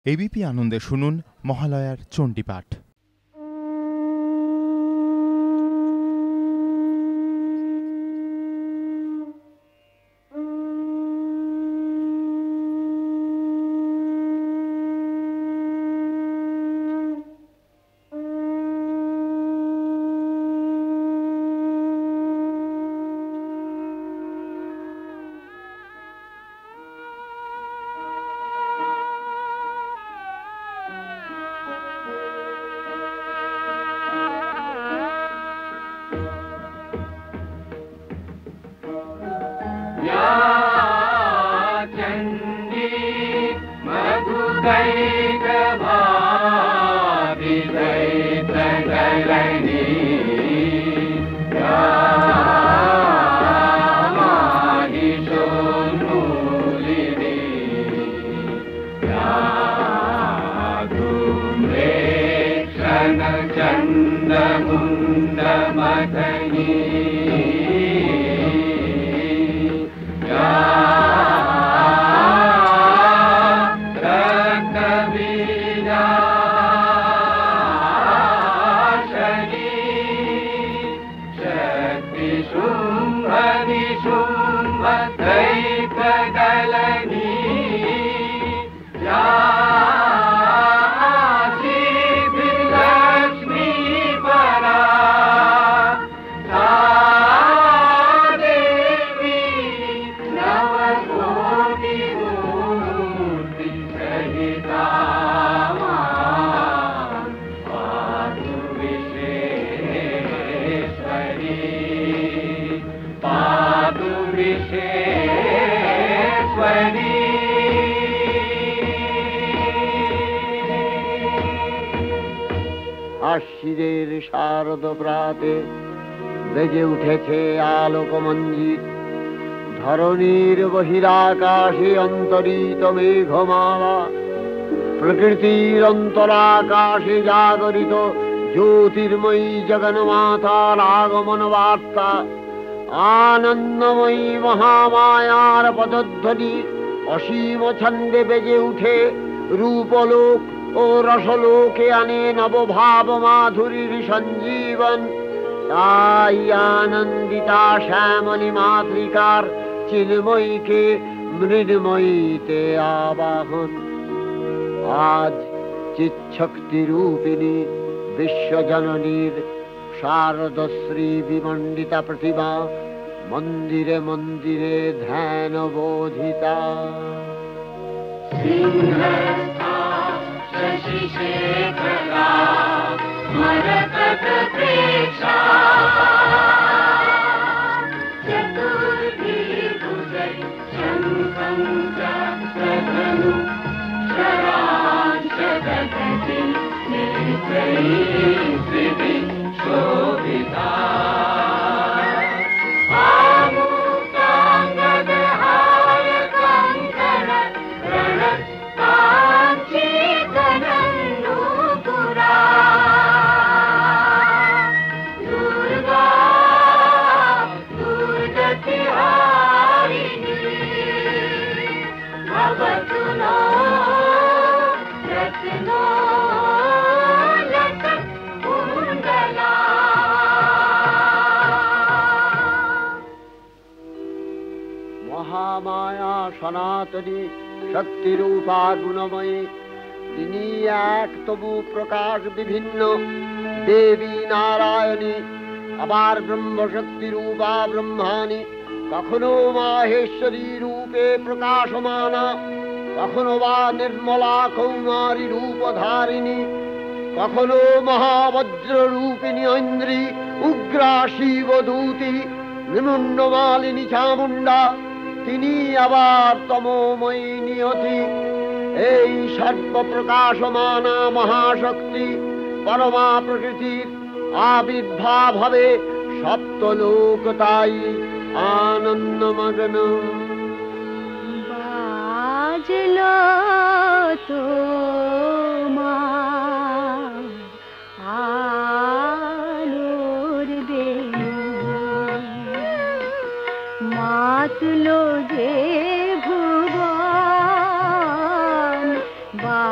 ABP আনন্দে শুনুন মহালয়ার চণ্ডীপাঠ। আশ্বিরের শারদ প্রাতে বেজে উঠেছে আলোকমঞ্জিত, ধরণীর বহিরাকাশে অন্তরিত মেঘমালা, প্রকৃতির অন্তরাকাশে জাগরিত জ্যোতির্ময়ী জগন্মাতার আগমন বার্তা, আনন্দময়ী মহামায়ার পদধ্বনি অসীম ছন্দে বেজে উঠে রূপলোক ও রসলোকে আনে নবভাব মাধুরীর সঞ্জীবন। তাই আনন্দিতা শ্যামলী মাতৃকার চিন্ময়ীকে মৃন্ময়ীতে আবাহন। আজ চিৎশক্তি রূপিণী বিশ্বজননীর শারদশ্রী বিমণ্ডিতা প্রতিমা মন্দিরে মন্দিরে ধ্যান বোধিতা। शशिशेखरा मरकतप्रेक्षा चतुर्भिर्भुजै शङ्खं चक्रधनु शराशदधति नेत्रैः त्रिभिः शोभिता। মহামায়া সনাতনী শক্তিরূপা গুণময়ী, তিনি এক তবু প্রকাশ বিভিন্ন দেবী নারায়ণী, আবার ব্রহ্মশক্তি রূপা ব্রহ্মাণী, কখনো মাহেশ্বরী রূপে প্রকাশমানা, কখনো বা নির্মলা কৌমারী রূপধারিণী, কখনো মহাবজ্র রূপিণী ঐন্দ্রী উগ্রা শিবদূতি নিমুন্ডমালিনী চামুণ্ডা, তিনি আবার তমোময়ী নিয়তি। এই সর্বপ্রকাশমানা মহাশক্তি পরমা প্রকৃতির আবির্ভাব হবে সপ্তলোক তাই আনন্দমগ্ন। বাজলো তো আলোর বেণু, মাতলো যে ভুবন বা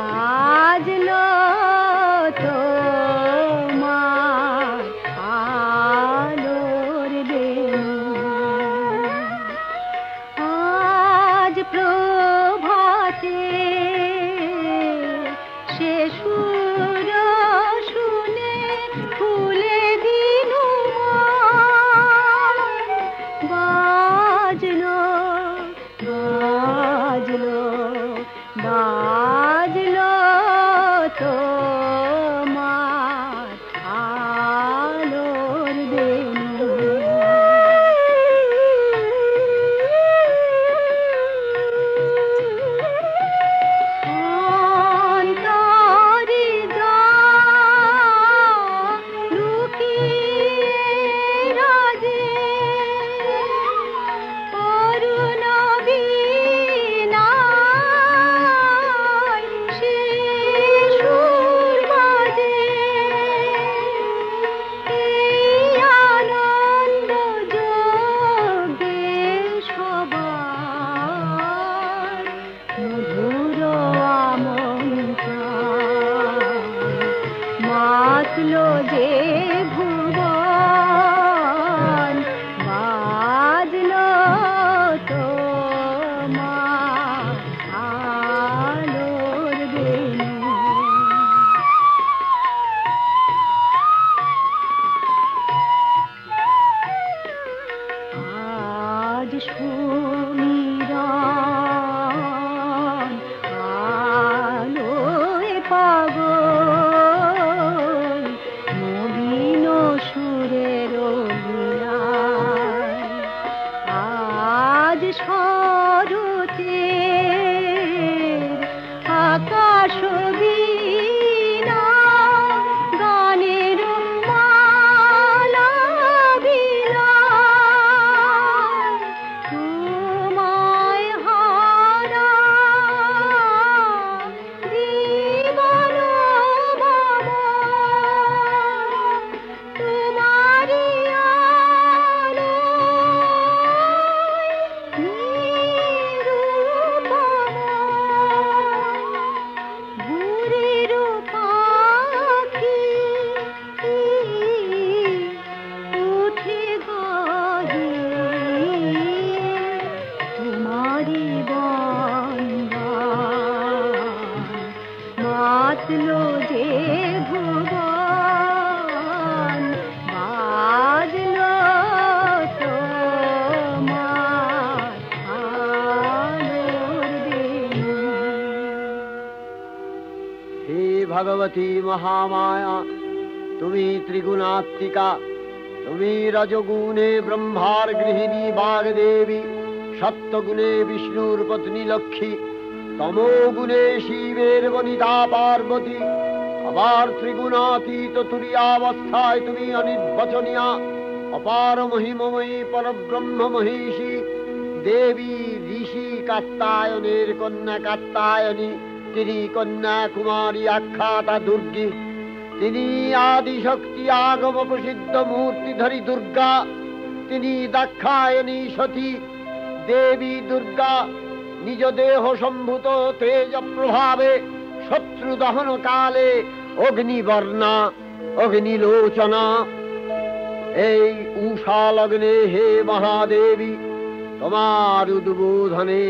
বাজলো যে ভুবন, বাজলো তোমার আলোর বেণী। হে ভগবতী মহামায়া, তুমি ত্রিগুণাত্মিকা, তুমি রজগুণে ব্রহ্মার গৃহিণী বাগদেবী, সত্যগুণে বিষ্ণুর পত্নী লক্ষ্মী, তমোগুণে শিবের বনিতা পার্বতী, আবার ত্রিগুণাতীত তুরীয়াবস্থায় তুমি অনির্বচনীয়া, অপার মহিমময়ী পরব্রহ্ম মহিষী দেবী, ঋষি কাত্যায়নের কন্যা কাত্যায়নী, তিনি কন্যা কুমারী আখ্যাতা দুর্গী, তিনি আদিশক্তি আগম প্রসিদ্ধ মূর্তিধরী দুর্গা, তিনি দাক্ষায়ণী সতী দেবী দুর্গা, নিজ দেহ সম্ভূত তেজ প্রভাবে শত্রু দহন কালে অগ্নিবর্ণা অগ্নিলোচনা। এই উষা লগ্নে হে মহাদেবী, তোমার উদ্বোধনে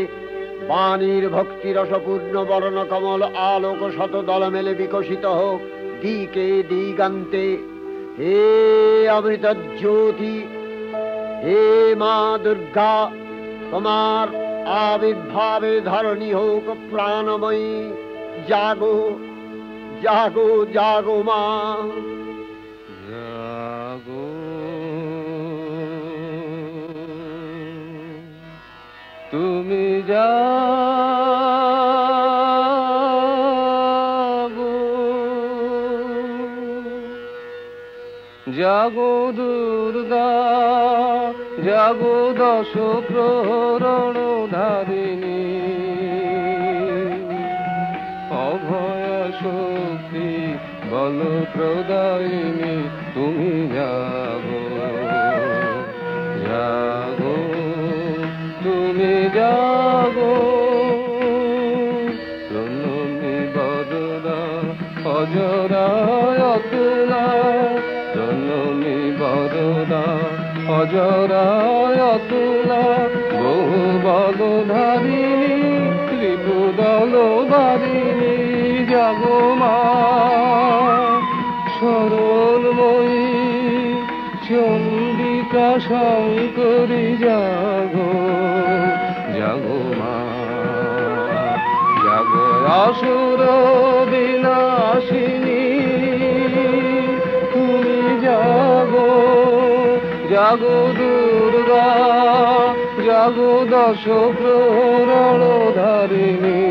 বাণীর ভক্তিরসপূর্ণ বর্ণ কমল আলোক শত দল মেলে বিকশিত হোক দিকে দিগান্তে। হে অমৃত জ্যোতি, হে মা দুর্গা, তোমার আবির্ভাবে ধরণী হোক প্রাণময়ী। জাগো জাগো জাগো মা, জাগো তুমি জাগো, জাগো দুর্গা, জাগো দশ প্রহরণ ধারিণী, অভয় শক্তি বল প্রদায়িনী, তুমি জাগো জাগো তুমি জাগো। প্রণমী বরদা অজরায় অতুলা, প্রণমী বরদা অজরায় অতুলা, বহু বল ধারিণী ত্রিপুদল বারিণী, জাগো মা সরলময়ী চন্ডিকা শঙ্করী, জাগো জাগো মা, জাগো আসুর বিনাশিনী, তুমি জাগো জাগো দুর্গা, জাগো দশ প্রহরণ ধারিণী,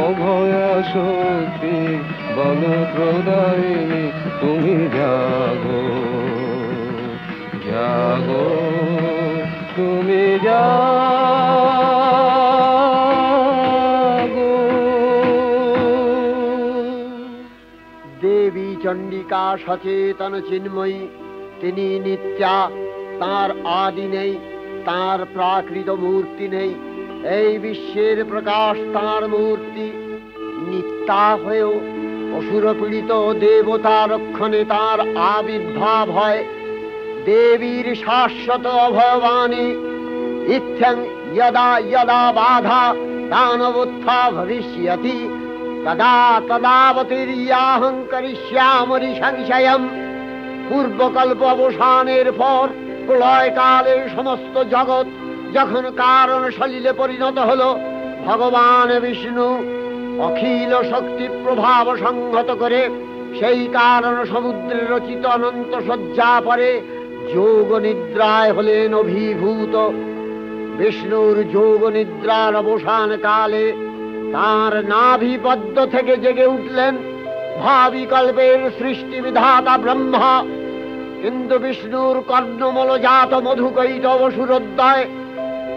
অভয় শক্তি বল প্রদায়িনী, তুমি জাগো জাগো তুমি জাগো। দেবী চণ্ডিকা সচেতন চিন্ময়ী, তিনি নিত্যা, তার আদি নেই, তার প্রাকৃত মূর্তি নেই। এই বিশ্বের প্রকাশ তার মূর্তি, নিত্যা হয়েও অসুর পীড়িত দেবতা রক্ষণে তার আবির্ভাব হয়। দেবীর শাশ্বত অভয়বাণী, ইত্যং যদা যদা বাধা দানবোত্থা ভবিষ্যতি, তদা তদাবতীর্যাহং করিষ্যামি সংশয়ম। পূর্বকল্প অবসানের পর প্রলয়কালে সমস্ত জগৎ যখন কারণ সলিলে পরিণত হল, ভগবান বিষ্ণু অখিল শক্তি প্রভাব সংহত করে সেই কারণ সমুদ্রে রচিত অনন্ত শয্যা পরে যোগ নিদ্রায় হলেন অভিভূত। বিষ্ণুর যোগ নিদ্রার অবসান কালে তাঁর নাভিপদ্ম থেকে জেগে উঠলেন ভাবিকল্পের সৃষ্টি বিধাতা ব্রহ্মা। কিন্তু বিষ্ণুর কর্ণমলজাত মধুকৈটব সুরোদয়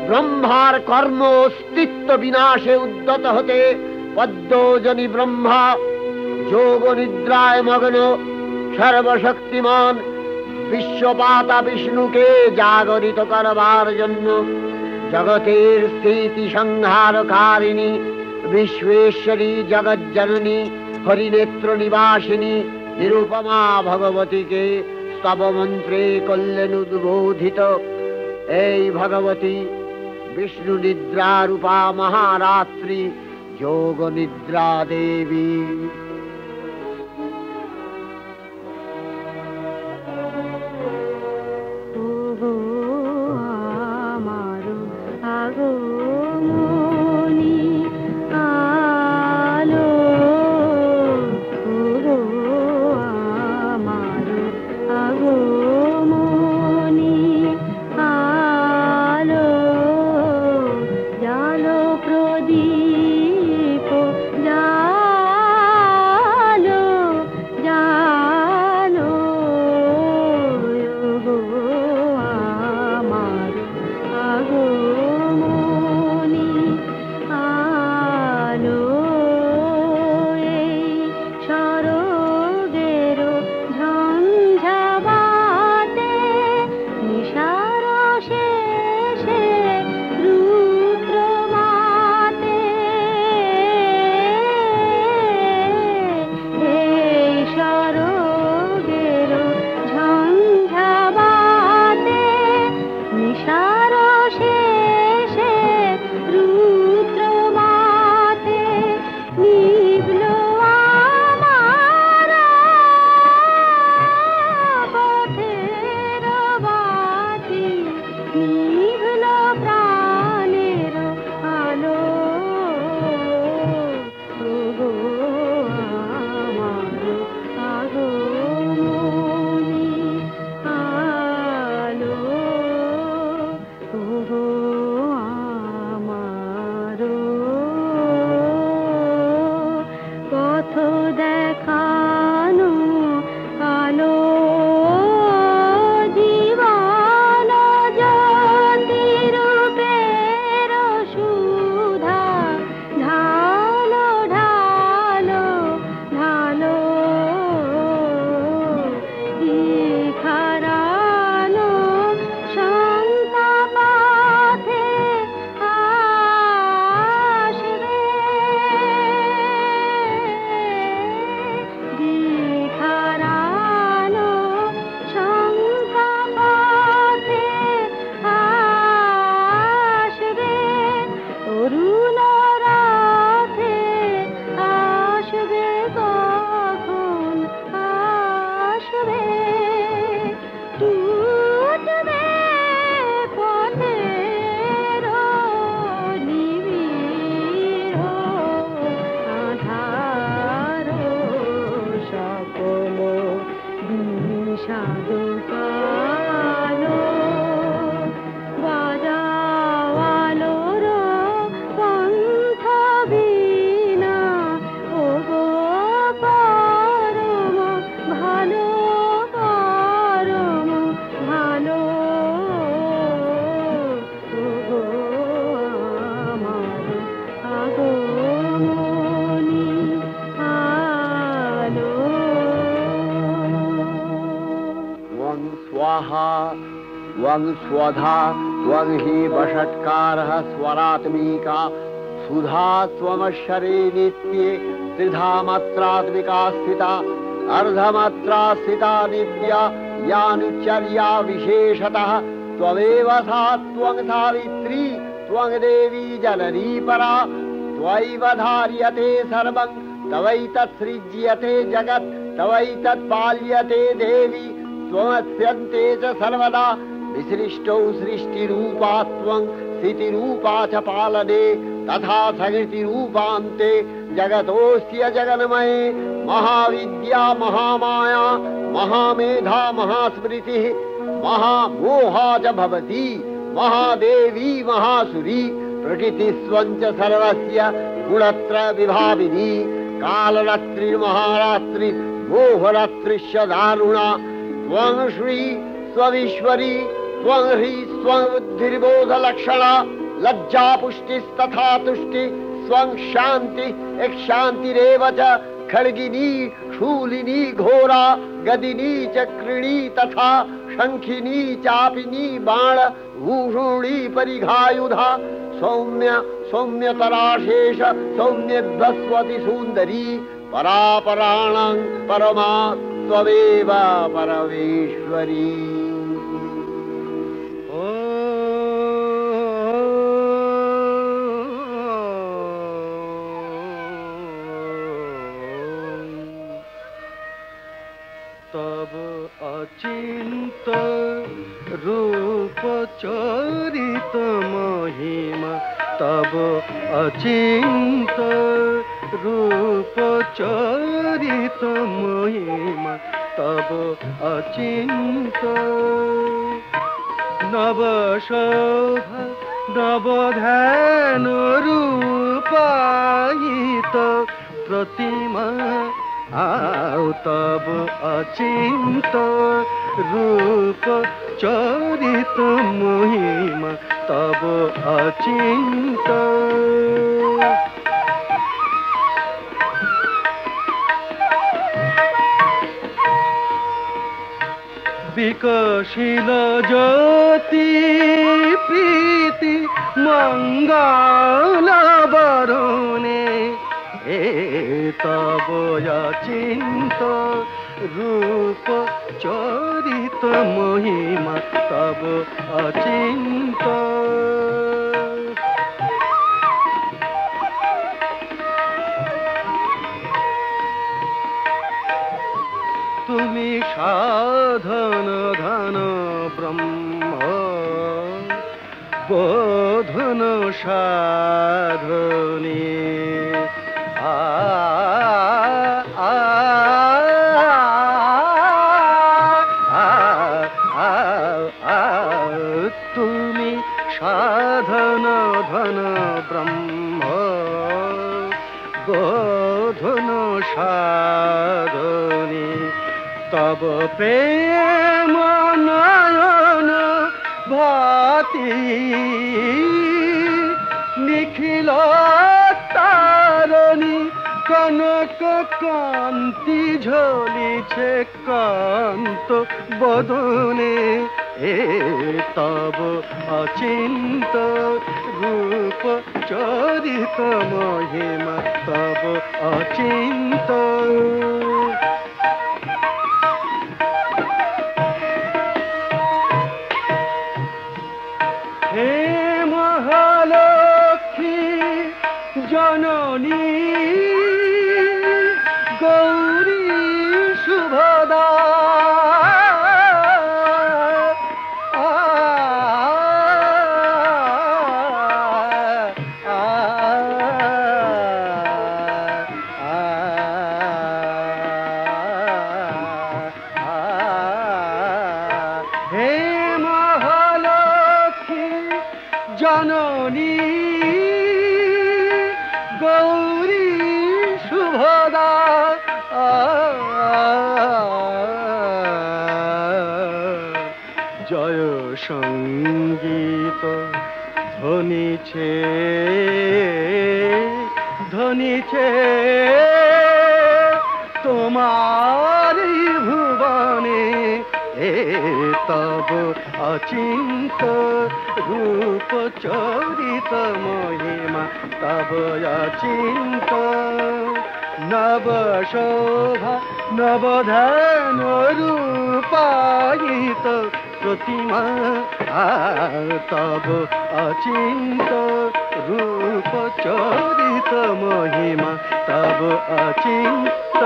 ব্রহ্মার কর্ম অস্তিত্ব বিনাশে উদ্যত হতে পদ্মজনী ব্রহ্মা যোগ নিদ্রায় মগ্ন সর্বশক্তিমান বিশ্বপাতা বিষ্ণুকে জাগরিত করবার জন্য জগতের স্থিতি সংহারকারিণী বিশ্বেশ্বরী জগজ্জননী হরিনেত্র নিবাসিনী নিরুপমা ভগবতীকে স্তব মন্ত্রে করলেন উদ্বোধিত। এই ভগবতী বিষ্ণু নিদ্রারূপা মহারাত্রি যোগ নিদ্রা দেবী। ওগো আমার আগমনী আলো, ওগো আমার আগমনী আলো, জালো প্রদীপ জালো জালো, ওগো আমার আগমনী আলো। এই সরগের ঝঞ্ঝাবাতে নিশার শেষে রুদ্র মাতে, এই সরগের ঝঞ্ঝাবাতে নিশার শেষে রুদ্র মাতে নিভল আমার পথের বাতি, নিভল প্রাণের আলো, ওগো আমার আগমনী আলো, ওগো আমার পথ দেখানো আলো, জীবন জ্যোতি রূপের সুধা ঢালো ঢালো ঢালো, খারানো সন্তাপথে আসবে, খারানো সন্তাপথে আসবে, অরুণ রাতে আসবে, কখন আসবে, টুটবে পথের নিবিড় আধার, সকল বিষাদ কালো, বাজাও আলোর কণ্ঠ বীণা, ওগো পরম ভালো পরম ভালো, ওগো আমার আগমনী আলো। त्वं स्वाहा त्वं स्वधा त्वं हि वषट्कारः स्वरात्मिका, सुधा त्वमक्षरे नित्ये त्रिधा मात्रात्मिका स्थिता, अर्धमात्रा स्थिता नित्या यानुचर्या विशेषतः, त्वमेव सा त्वं सावित्री त्वं देवी जननी परा, त्वयैव धार्यते सर्वं तवैतत्सृज्यते जगत्, तवैतत्पाल्यते देवी त्वमस्यन्ते च सर्वदा, विसृष्टौ सृष्टिरूपा त्वं स्थितिरूपा च पालने, तथा सकृतिरूपान्ते जगतोऽस्य जगन्मये, महाविद्या महामाया महामेधा महास्मृतिः महामोहा च भवति, महादेवी महासुरी प्रकृतिस्त्वं च सर्वस्य गुणत्रय विभाविनी, कालरात्रिर्महारात्रि मोहरात्रिश्च दारुणा, त्वं श्री स्वईश्वरी त्वं ह्री स्वं बुद्धिर्बोधलक्षणा, लज्जा पुष्टिस्तथा तुष्टि स्वं शान्ति एक शान्तिरेव च, खड्गिनी शूलिनी घोरा गदिनी चक्रिणी तथा शंखिनी चापिनी बाण भूषुणी परिघायुधा, सौम्य सौम्यतराशेष सौम्यध्वस्वति सुन्दरी, परापराणां परमा त्वमेव परमेश्वरी। তব অচিন্ত রূপ চরিত মহিমা তব অচিন্ত রূপ চরিত মহিমা তব অচিন্ত নব শোভা নব ধ্যান রূপায়িত প্রতিমা আও তব অচিন্ত রূপ চরিত মহিমা তব অচিন্ত বিকশিল জ্যোতি প্রীতি মঙ্গল বরণে এ তব অচিন্ত রূপ চরিত মহিমা তব অচিন্ত তুমি সাধন ধন ব্রহ্ম বোধন সাধনী তুমি সাধন ধন ব্রহ্ম বোধন সাধনী তব প্রেম নয়ন ভাতি নিখিল তারণী কনক কান্তি ঝলিছে কান্ত বদনে এ তব অচিন্ত রূপ চরিত মহিমা তব অচিন্ত হে মহালক্ষ্মী জননী গৌরী শুভদা হে মহালক্ষ্মী জননী গৌরী শুভদা জয় সঙ্গীত ধ্বনিছে ধ্বনিছে তোমার ভুবনে এ তব অচিন্ত রূপ চরিত মহিমা তব অচিন্ত নব শোভা নব ধ্যান রূপায়িত প্রতিমা তব অচিন্ত রূপ চরিত মহিমা তব অচিন্ত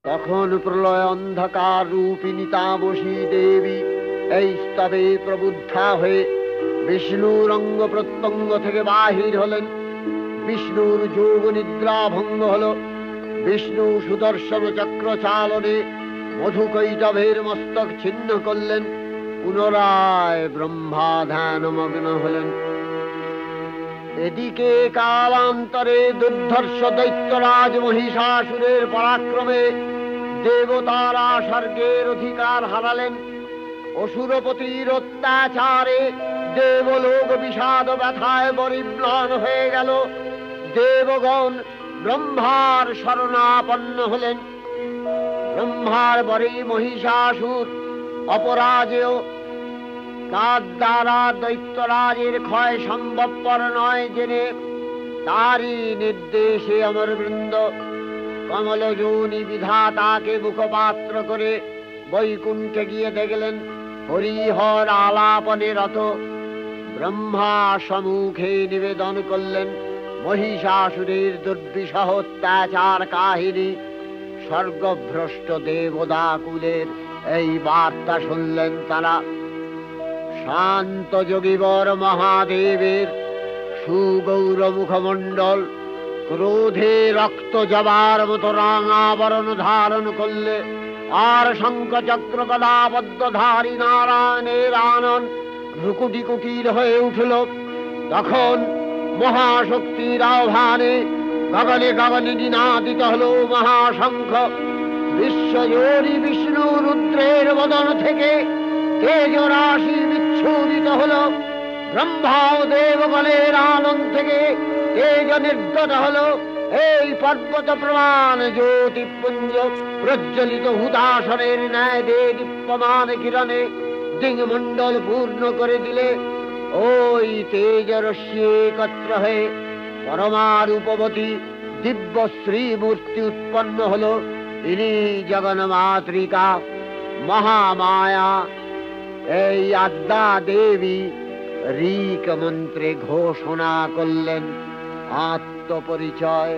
তখন প্রলয় অন্ধকার রূপিণী তামসী দেবী এই স্তবে প্রবুদ্ধা হয়ে বিষ্ণুর অঙ্গ প্রত্যঙ্গ থেকে বাহির হলেন। বিষ্ণুর যোগ নিদ্রা ভঙ্গ হল। বিষ্ণু সুদর্শন চক্র চালনে মধুকৈটভের মস্তক ছিন্ন করলেন। পুনরায় ব্রহ্মা ধ্যানমগ্ন হলেন। এদিকে কালান্তরে দুর্ধর্ষ দৈত্যরাজ মহিষাসুরের পরাক্রমে দেবতারা স্বর্গের অধিকার হারালেন। অসুরপতির অত্যাচারে দেবলোক বিষাদ ব্যথায় পরিম্লান হয়ে গেল। দেবগণ ব্রহ্মার শরণাপন্ন হলেন। ব্রহ্মার পরে মহিষাসুর অপরাজেয়। তার দ্বারা দৈত্যরাজের ক্ষয় সম্ভবপর নয় জেনে তারই নির্দেশে অমরবৃন্দ কমলযোনি বিধাতাকে মুখপাত্র করে বৈকুণ্ঠে গিয়ে দেখলেন হরিহর আলাপনে রত। ব্রহ্মা সম্মুখে নিবেদন করলেন মহিষাসুরের দুর্বিষহ অত্যাচার কাহিনী। স্বর্গভ্রষ্ট দেবদাকুলের এই বার্তা শুনলেন তারা। শান্ত যোগীবর মহাদেবের সুগৌর মুখমণ্ডল ক্রোধে রক্ত জবার মতো রাঙাবরণ ধারণ করলে, আর শঙ্খ চক্র গদাবদ্ধধারী নারায়ণের আনন ভ্রুকুটি কুটির হয়ে উঠল। তখন মহাশক্তির আহ্বানে গগনে গগনে নিনাদিত হল মহাশঙ্খ। বিশ্বজোরী বিষ্ণু রুদ্রের বদন থেকে তেজ রাশি বিচ্ছুরিত হল। ব্রহ্মা ও দেবগণের আনন থেকে তেজ নির্গত হল। এই পর্বত প্রমাণ জ্যোতিপুঞ্জ প্রজ্বলিত হুতাশনের ন্যায় দীপ্যমান কিরণে দিংমণ্ডল পূর্ণ করে দিলে। ওই তেজরশ্মি একত্র হয়ে পরমারূপবতী দিব্য শ্রীমূর্তি উৎপন্ন হল। ইনি জগন্মাতৃকা মহামায়া। এই আদ্যা দেবী ঋক মন্ত্রে ঘোষণা করলেন আত্মপরিচয়।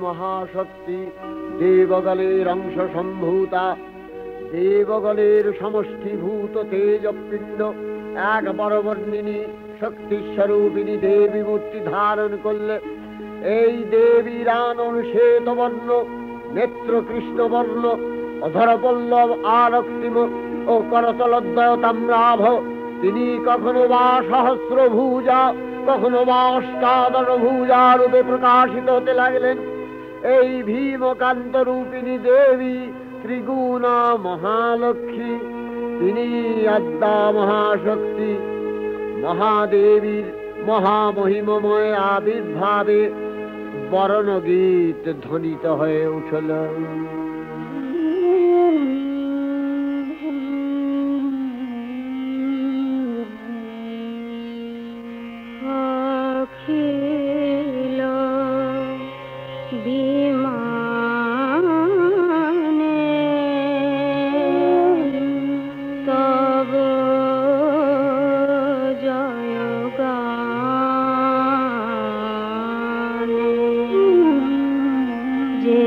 মহাশক্তি, দেবগলের অংশ সম্ভূতা, দেবগলের সমষ্টিভূত তেজপিণ্ড এক বরবর্ণিনী শক্তিস্বরূপিণী দেবী মূর্তি ধারণ করলে। এই দেবীর আনন শ্বেতবর্ণ, নেত্র কৃষ্ণবর্ণ, অধরপল্লব আরক্তিম ও করতলদ্বয় তাম্রাভ। তিনি কখনো বা সহস্রভুজা, কখনো বা অষ্টাদশভুজা রূপে প্রকাশিত হতে লাগলেন। এই ভীমকান্ত রূপিণী দেবী ত্রিগুণা মহালক্ষ্মী, তিনি আদ্যা মহাশক্তি। মহাদেবীর মহামহিমময় আবির্ভাবে বরণগীত ধ্বনিত হয়ে উঠল। অখিল বিমানে তব জয়গানে যে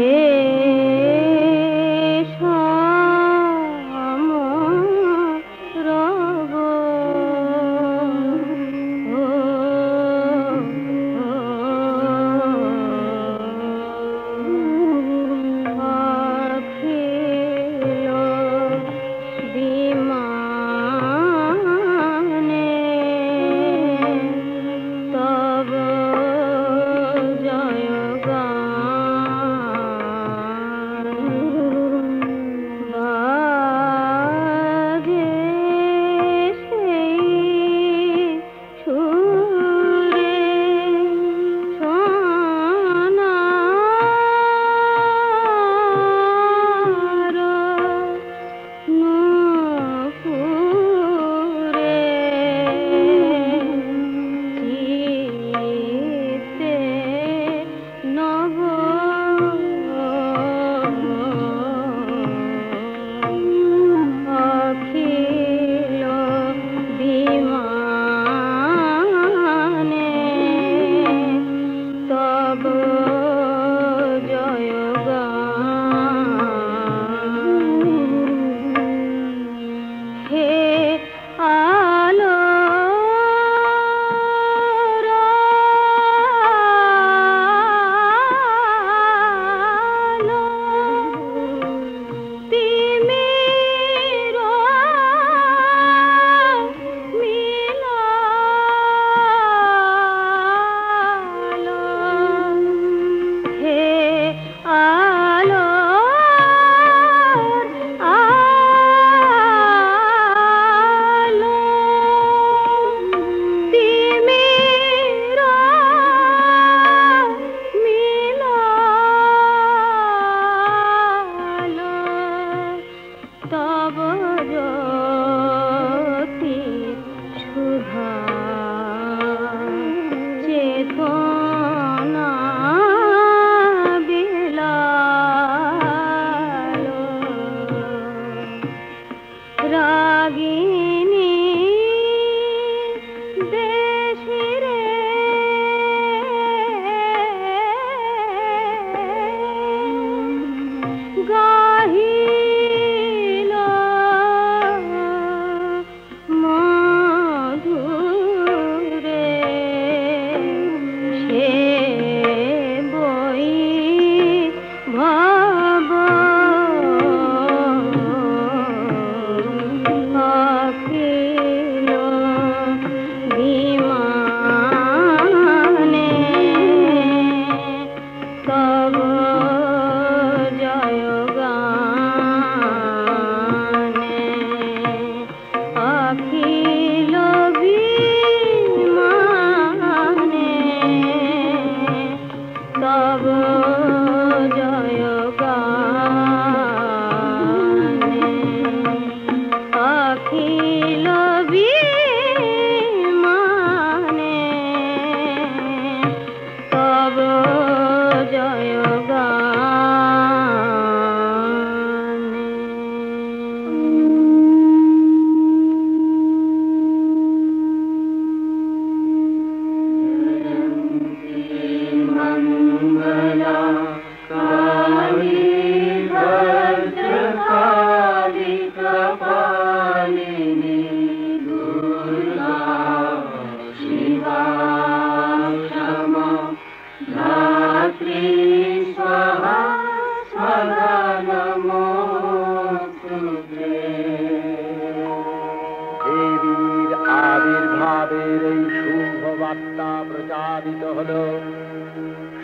দেবীর আবির্ভাবের এই শুভ বার্তা প্রচারিত হল।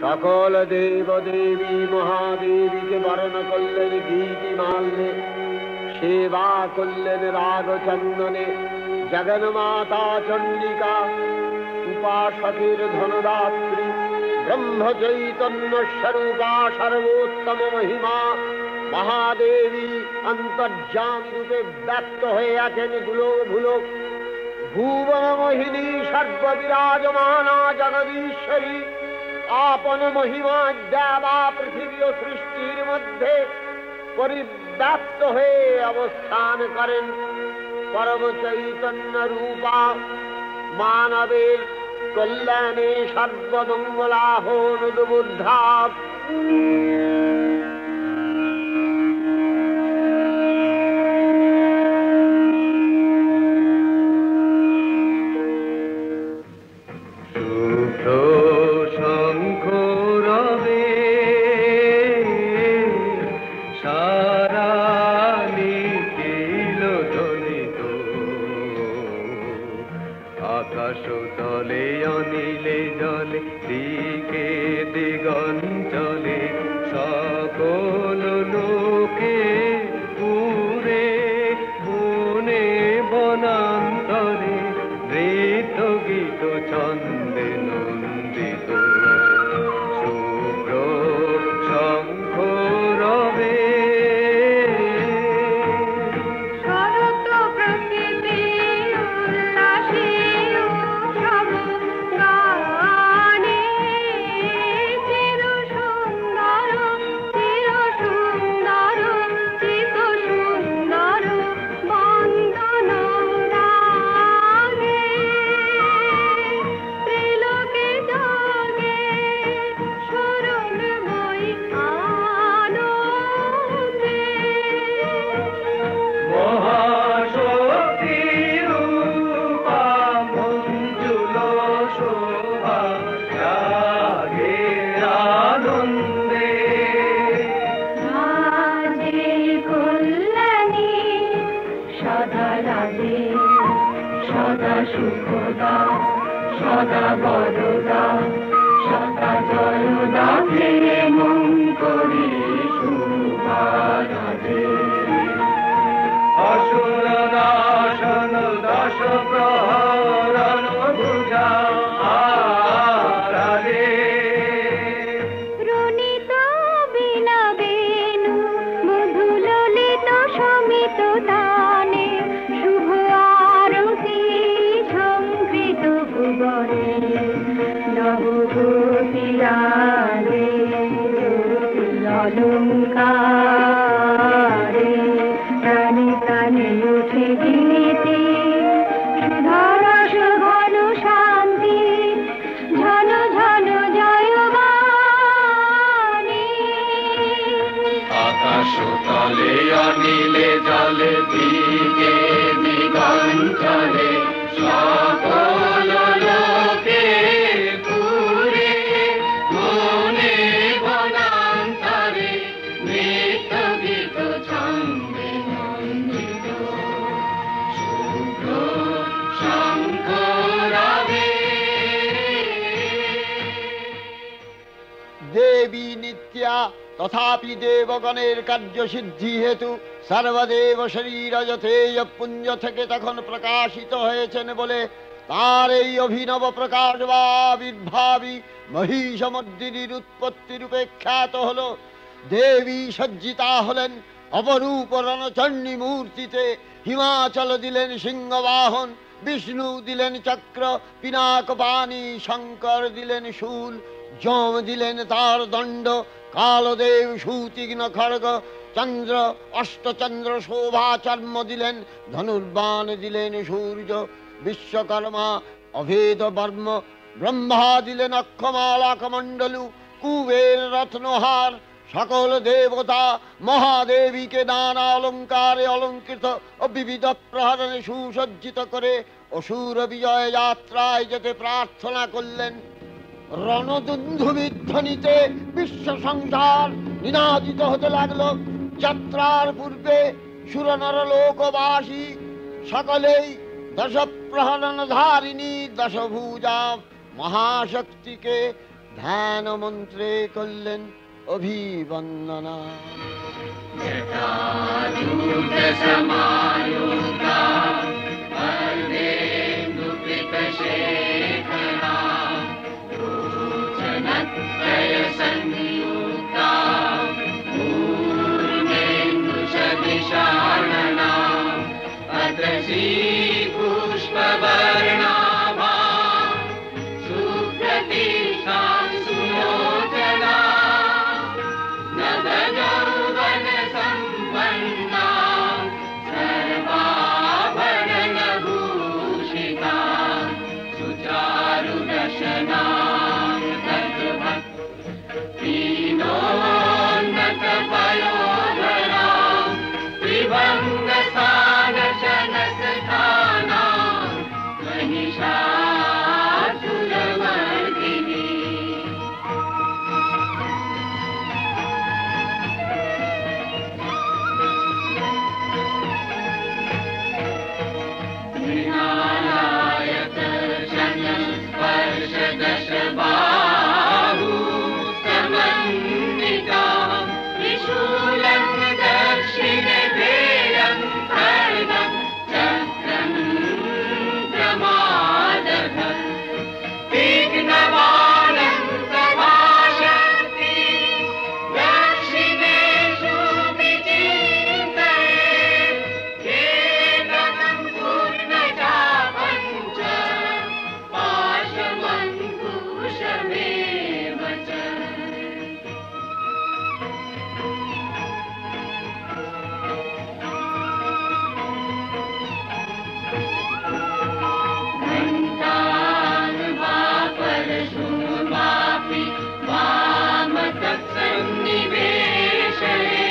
সকল দেব দেবী মহাদেবীকে বরণ করলেন গীতিমাল্যে, সেবা করলেন রাগ চন্দনে। জগন্মাতা চণ্ডিকা উপাসকের ধনদাত্রী, ব্রহ্ম চৈতন্য স্বরূপা সর্বোত্তম মহিমা মহাদেবী অন্তর্যামী রূপে ব্যক্ত হয়ে আছেন দুলোক ভুলোক। ভুবন মোহিনী সর্ববিরাজমানা জগদীশ্বরী আপন মহিমা দেবা পৃথিবী ও সৃষ্টির মধ্যে পরিব্যাপ্ত হয়ে অবস্থান করেন। পরম চৈতন্য রূপা মানবের কল্যাণে সর্বমঙ্গলাহনুদ্বুদ্ধা। আকাশ তলে অনিলে জলে দিকে দিগঞ্চলে সকল লোকে পুরে বনে বনান্তরে নৃত্য গীত ছন্দে নন্দিত শুভ্র শঙ্খ রবে। সুখদা সদা বরদা সদা জয়দা ফিরে মন করি শুভারাধে। অসুর নাশন দশ প্রহরণ ভুজা আরাধে। রুনিত বিনা বেণু মধু ললিত সমিত তানে শুভ আরতি সংকৃত ভুবনে নবভূতিরাগে অলঙ্কারে প্রাণে প্রাণে উঠে গীতি সুধারস ঘন শান্তি ঝন ঝন জয়বাণী। আকাশ তলে অনিলে জলে দিকে দিগঞ্চলে সকল লোকে পুরে মনে বনান্তরে নৃত্য গীত ছন্দে নন্দিত শুভ্র শঙ্খ রবে। দেবী নিত্যা তথাপি দেবগণের কার্যসিদ্ধি হেতু সর্বদেব শরীরজতেয় পুঞ্জ থেকে তখন প্রকাশিত হয়েছেন বলে তার এই অভিনব প্রকাশ বা আবির্ভাবী মহিষমর্দিনীর উৎপত্তি রূপে খ্যাত হল। দেবী সজ্জিতা হলেন অপরূপ রণচণ্ডী মূর্তিতে। হিমাচল দিলেন সিংহবাহন, বিষ্ণু দিলেন চক্র, পিনাক পানি, শঙ্কর দিলেন শূল, যম দিলেন তার দণ্ড, কালদেব সুতীক্ষ্ণ খড়গ, চন্দ্র অষ্টচন্দ্র শোভা চর্ম দিলেন, ধনুর্বাণ দিলেন সূর্য, বিশ্বকর্মা অভেদ বর্ম, ব্রহ্মা দিলেন অক্ষমালা কমণ্ডলু, কুবের রত্নহার, সকল দেবতা মহাদেবীকে নানা অলঙ্কারে অলঙ্কৃত ও বিবিধ প্রহরণে সুসজ্জিত করে অসুর বিজয় যাত্রায় যেতে প্রার্থনা করলেন। রণদুন্ধুবিধ্বনিতে বিশ্ব সংসার নিনাদিত হতে লাগলো। যাত্রার পূর্বে সুরনর লোকবাসী সকলেই দশ প্রহরণ ধারিণী দশভুজা মহাশক্তিকে ধ্যান মন্ত্রে করলেন অভিবন্দনা। पुष्पवर्णाभा सुप्रतिष्ठा सुलोचना नवयौवन सम्पन्ना सर्वाभरणभूषिता सुचारुदशना दीनोन्नतपयोधरा त्रिभङ्गसानशनस्थाना महिषासुरमर्दिनी। दशबाहु समन्विता त्रिशूलं दक्षिणे भेयं खड्गं चक्रं प्रमादः तीक्ष्णबाणं प्रभाषन्ति दक्षिणेषु विचिन्तयेत् केतनं पूर्णचापं च पाशमङ्कुशमेव च। घण्टानुवापरशुवापि वामतत्सन्निवेशये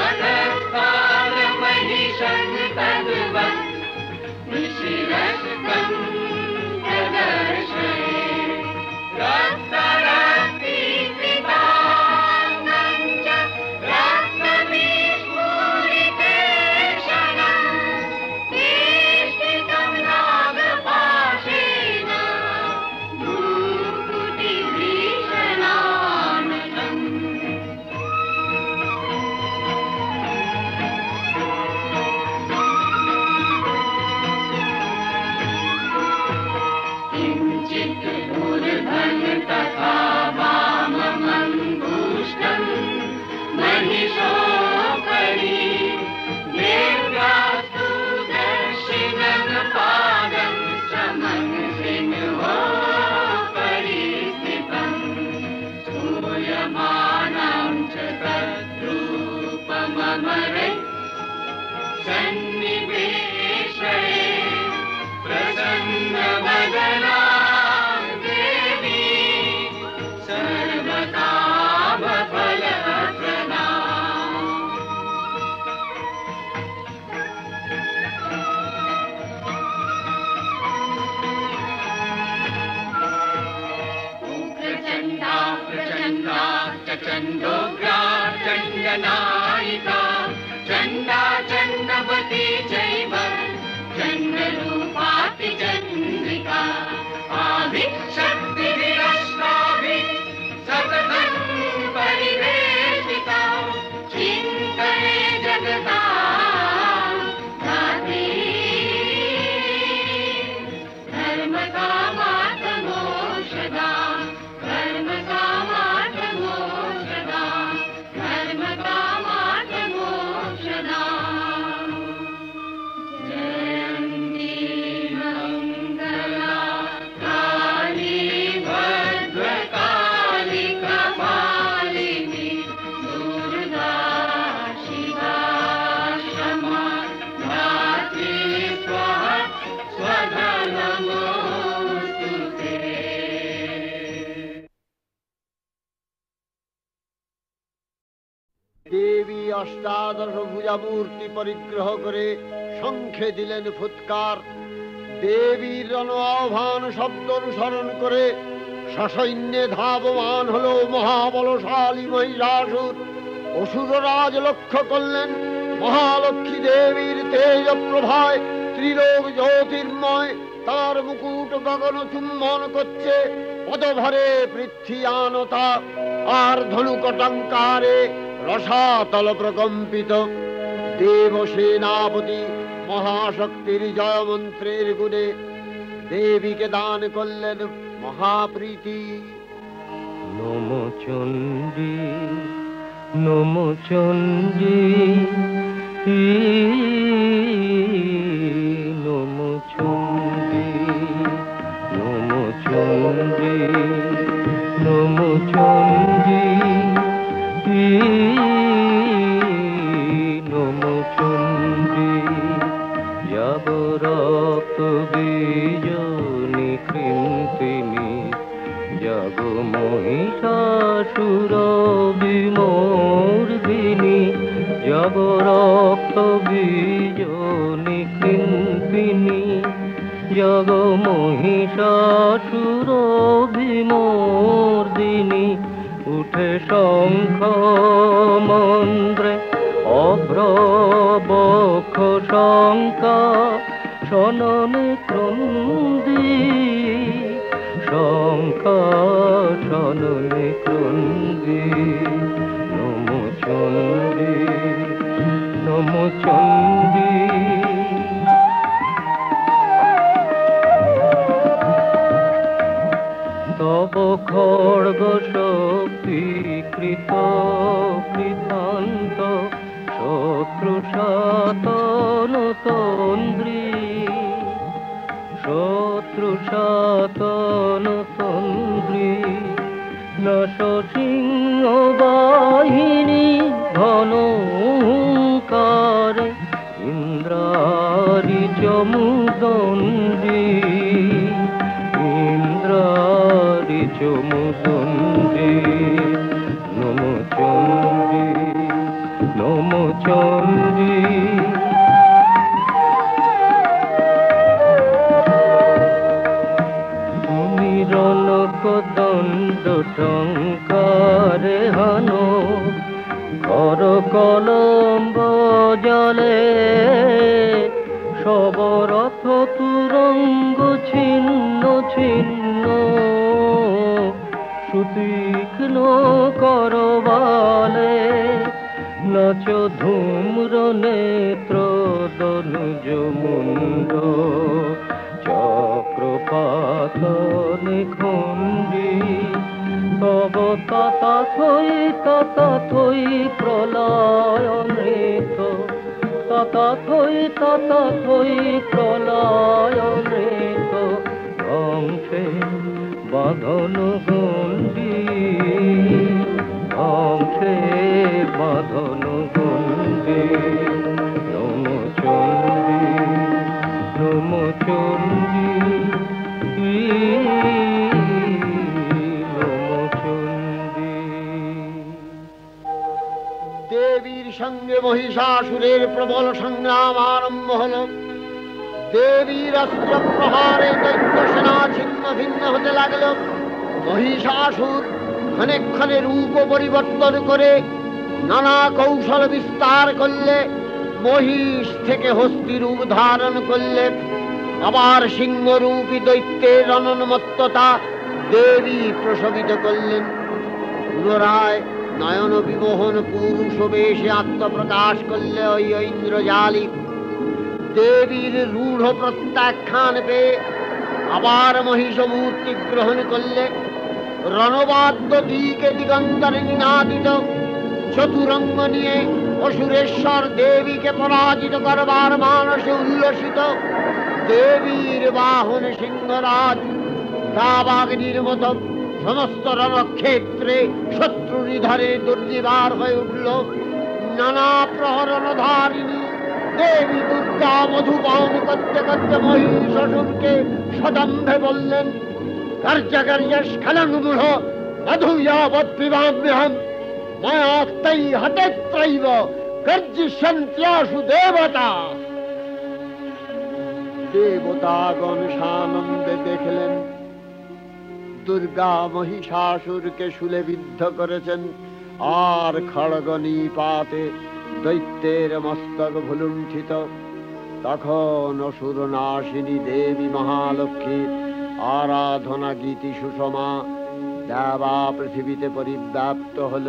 अधस्थानमहिषं तद्वत् निशिरस्तं प्रदर्शये रक्तरक्तीकृताङ्गं च रक्तविस्फुरितेक्षणं वेष्टितं नागपाशेन भ्रूकुटिभीषणानकम्। किञ्चित् ऊर्ध्वं तथा वाममङ्गुष्ठं महिषोपरि देव्यास्तु दक्षिणं पादं समं सिंहोपरि स्थितं स्तूयमानं च तद्रूपममरे सन्निवेशये प्रसन्नवदना देवी सर्वकामफलप्रदा। उग्रचण्डा प्रचण्डा च चण्डोग्रा चण्डनायिका चण्डा चण्डवती चैव चण्डरूपाति चन्द्रिका आभिशक्तिभिरष्टाभिः सततं परिवेष्टिता चिन्तये जगतां धात्री धर्मकामार्थमोक्षदा धर्मकामार्थमोक्षदा धर्मकामा দেবী অষ্টাদশ ভুজা মূর্তি পরিগ্রহ করে শঙ্খে দিলেন ফুৎকার। দেবীর রণ আহ্বান শব্দ অনুসরণ করে সসৈন্যে ধাবমান হলো মহাবলশালী মহিষাসুর। অসুররাজ লক্ষ্য করলেন মহালক্ষ্মী দেবীর তেজ প্রভায় ত্রিলোক জ্যোতির্ময়, তার মুকুট গগন চুম্বন করছে, পদভরে পৃথ্বীয়ানতা আর ধনুকটঙ্কারে রসাতল প্রকম্পিত। দেবসেনাপতি মহাশক্তির জয় মন্ত্রের গুণে দেবীকে দান করলেন মহাপ্রীতি। নমো চণ্ডী নমো চণ্ডী নমো চণ্ডী নমো চণ্ডী নমো চণ্ডী নমো চণ্ডী। যাব রক্ত বীজনি কৃন্তিনি, যাব মহিষাসুর বিমর্দিনী, যাব রক্ত বীজনি কৃন্তিনি, যাব মহিষাসুর বিমর্দিনী। উঠে শঙ্খ মন্ত্রে অভ্রবক্ষ শঙ্কা, শননে ক্রন্দী শঙ্কা, শননে ক্রন্দী। নমো চণ্ডী নমো চণ্ডী। তব খড়গ শক্তি কৃত কৃতান্ত, শত্রু সাতন তন্দ্রী, শত্রু সাতন তন্দ্রী। নশ সিংহ বাহিনী ঘন হুঙ্কারে, ইন্দ্রারি চমুদণ্ডী, ইন্দ্রারি চমুদণ্ডী। নমো চণ্ডী নমো চণ্ডী। তুমি রণক দণ্ড টঙ্কারে হানো, কর কলম্ব জলে, সবরথ তুরঙ্গ ছিন্ন ছিন্ন, সুতীক্ষ্ণ করবালে। নাচ ধূম্র নেত্র দনুজ মুন্ড, চক্রপাত নিখণ্ডী। তব তথাথই প্রলয় নৃত, তথাথই প্রলয় নৃত। ধ্বংসে বাঁধন গণ্ডী, ধ্বংসে বাঁধন গণ্ডী। নমো চণ্ডী নমো চণ্ডী নমো চণ্ডী। দেবীর সঙ্গে মহিষাসুরের প্রবল সংগ্রাম আরম্ভ হল। দেবীর অস্ত্র প্রহারে দৈত্য সেনা ছিন্ন ভিন্ন হতে লাগল। মহিষাসুর ক্ষণে রূপ পরিবর্তন করে নানা কৌশল বিস্তার করলে, মহিষ থেকে হস্তি রূপ ধারণ করলে। আবার সিংহরূপী দৈত্যের অনন্মত্ততা দেবী প্রশমিত করলেন। পুনরায় নয়ন বিমোহন পুরুষ বেশে আত্মপ্রকাশ করলে ওই ইন্দ্রজালী। দেবীর রূঢ় প্রত্যাখ্যান পেয়ে আবার মহিষ মূর্তি গ্রহণ করলে। রণবাদ্য দিকে দিগন্তরে নিনাদিত, চতুরঙ্গ নিয়ে অসুরেশ্বর দেবীকে পরাজিত করবার মানসে উল্লসিত। দেবীর বাহন সিংহরাজ দাবাগ্নির মতো সমস্ত রণক্ষেত্রে শত্রু নিধারে দুর্নিবার হয়ে উঠল। নানা প্রহরণধারিণী দেবী দুর্গা মধুপান করতে করতে মহিষাসুরকে সদম্ভে বললেন, কার্য স্খলন মূঢ় মধুয়াবৎ পিবাম্যহম। মায়াত্তৈ হঠেত্রৈব গর্জিষ্যন্ত্যাশু দেবতা। দেবতাগণ সানন্দে দেখলেন দুর্গা মহিষাসুরকে শূলে বিদ্ধ করেছেন, আর খড়গ নিপাতে দৈত্যের মস্তক ভুলুণ্ঠিত। তখন অসুর নাশিনী দেবী মহালক্ষ্মীর আরাধনা গীতি সুষমা দেবা পৃথিবীতে পরিব্যাপ্ত হল।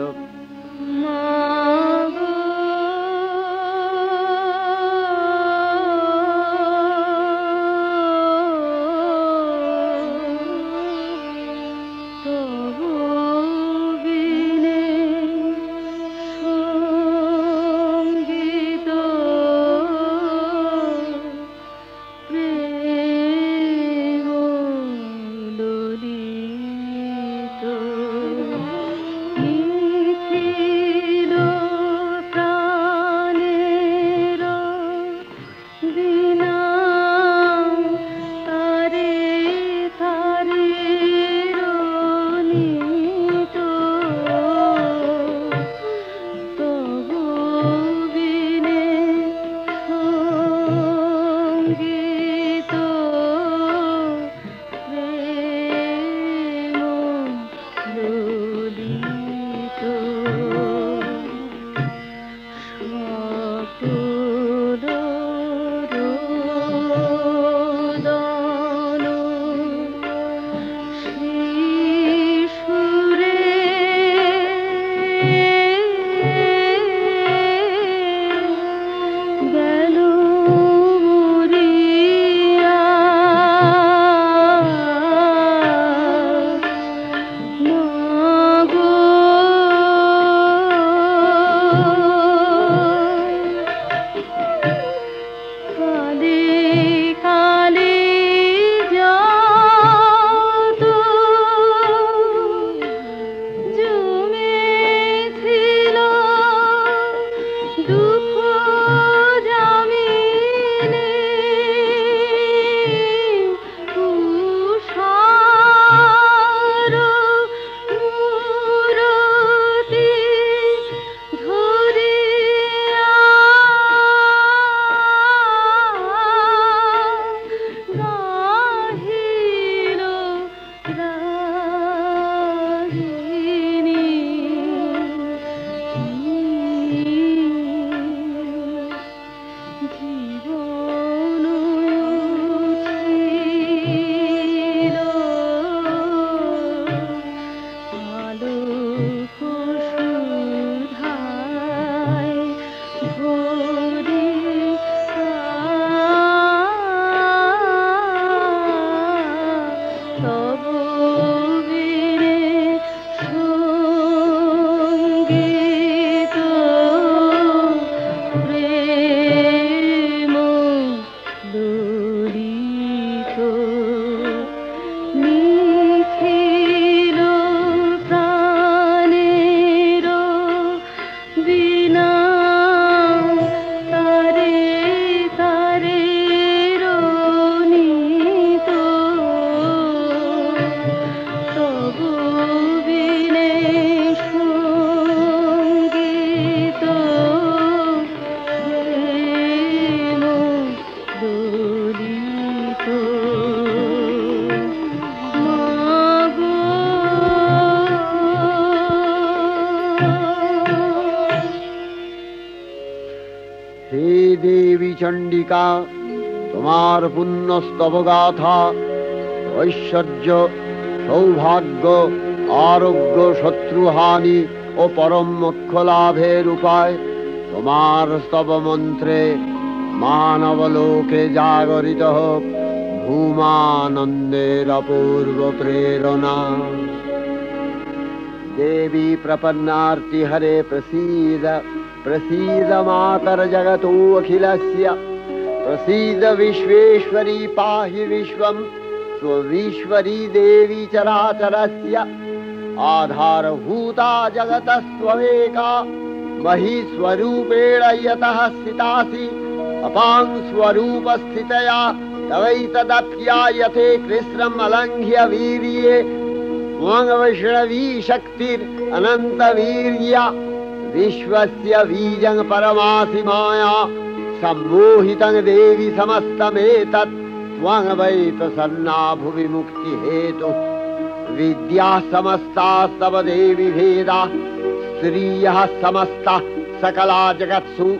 চণ্ডিকা, তোমার পুণ্য স্তবগাথা ঐশ্বর্য, সৌভাগ্য, আরোগ্য, শত্রুহানি ও পরম মোক্ষ লাভের উপায় তোমার স্তব মন্ত্রে মানবলোকে জাগরিত হোক ভূমানন্দের অপূর্ব প্রেরণা। देवी प्रपन्नार्ति हरे प्रसीद प्रसीद मातर जगतो अखिलस्य प्रसीद विश्वेश्वरी पाहि विश्वं स्वविश्वरी देवी चराचरस्य आधारभूता जगतस्त्वमेका महीस्वरूपेण यतः स्थितासि अपां स्वरूपस्थितया तवैतदप्यायते कृष्णम् अलङ्घ्य वीर्ये त्वं वैष्णवी शक्तिरनन्तवीर्या विश्वस्य बीजं परमासि माया सम्मोहितं देवि समस्तमेतत् त्वं वै प्रसन्ना भुवि मुक्तिहेतुः विद्याः समस्तास्तव देवि भेदा स्त्रियः समस्ताः सकला जगत्सु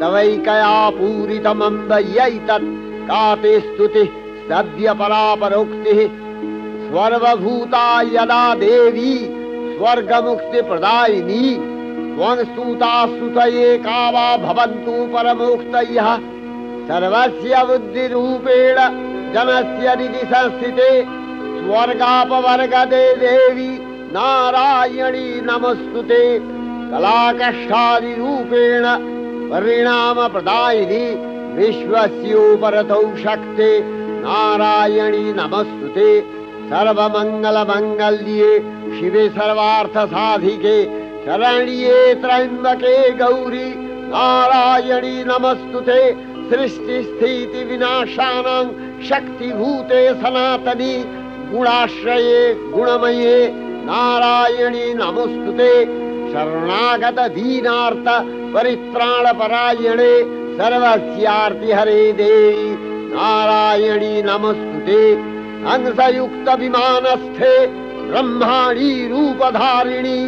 तवैकया पूरितमम्बयैतत् का ते स्तुतिः सद्य परापरोक्तिः सर्वभूता यदा देवी स्वर्गमुक्तिप्रदायिनी त्वं स्तुता स्तुतये का वा भवन्तु परमोक्तयः सर्वस्य बुद्धिरूपेण जनस्य हृदि संस्थिते स्वर्गापवर्गदे देवी नारायणी नमस्तुते कलाकष्टादिरूपेण परिणामप्रदायिनी विश्वस्योपरतौ शक्ते नारायणी नमस्तुते सर्वमङ्गलमङ्गल्ये शिवे सर्वार्थसाधिके शरण्ये त्र्यम्बके गौरी नारायणी नमस्तुते सृष्टिस्थितिविनाशानां शक्तिभूते सनातनी गुणाश्रये गुणमये नारायणी नमस्तुते शरणागत दीनार्थ परित्राणपरायणे सर्वस्यार्तिहरे देवी नारायणी नमस्तुते हंसयुक्त विमानस्थे ब्रह्माणी रूपधारिणी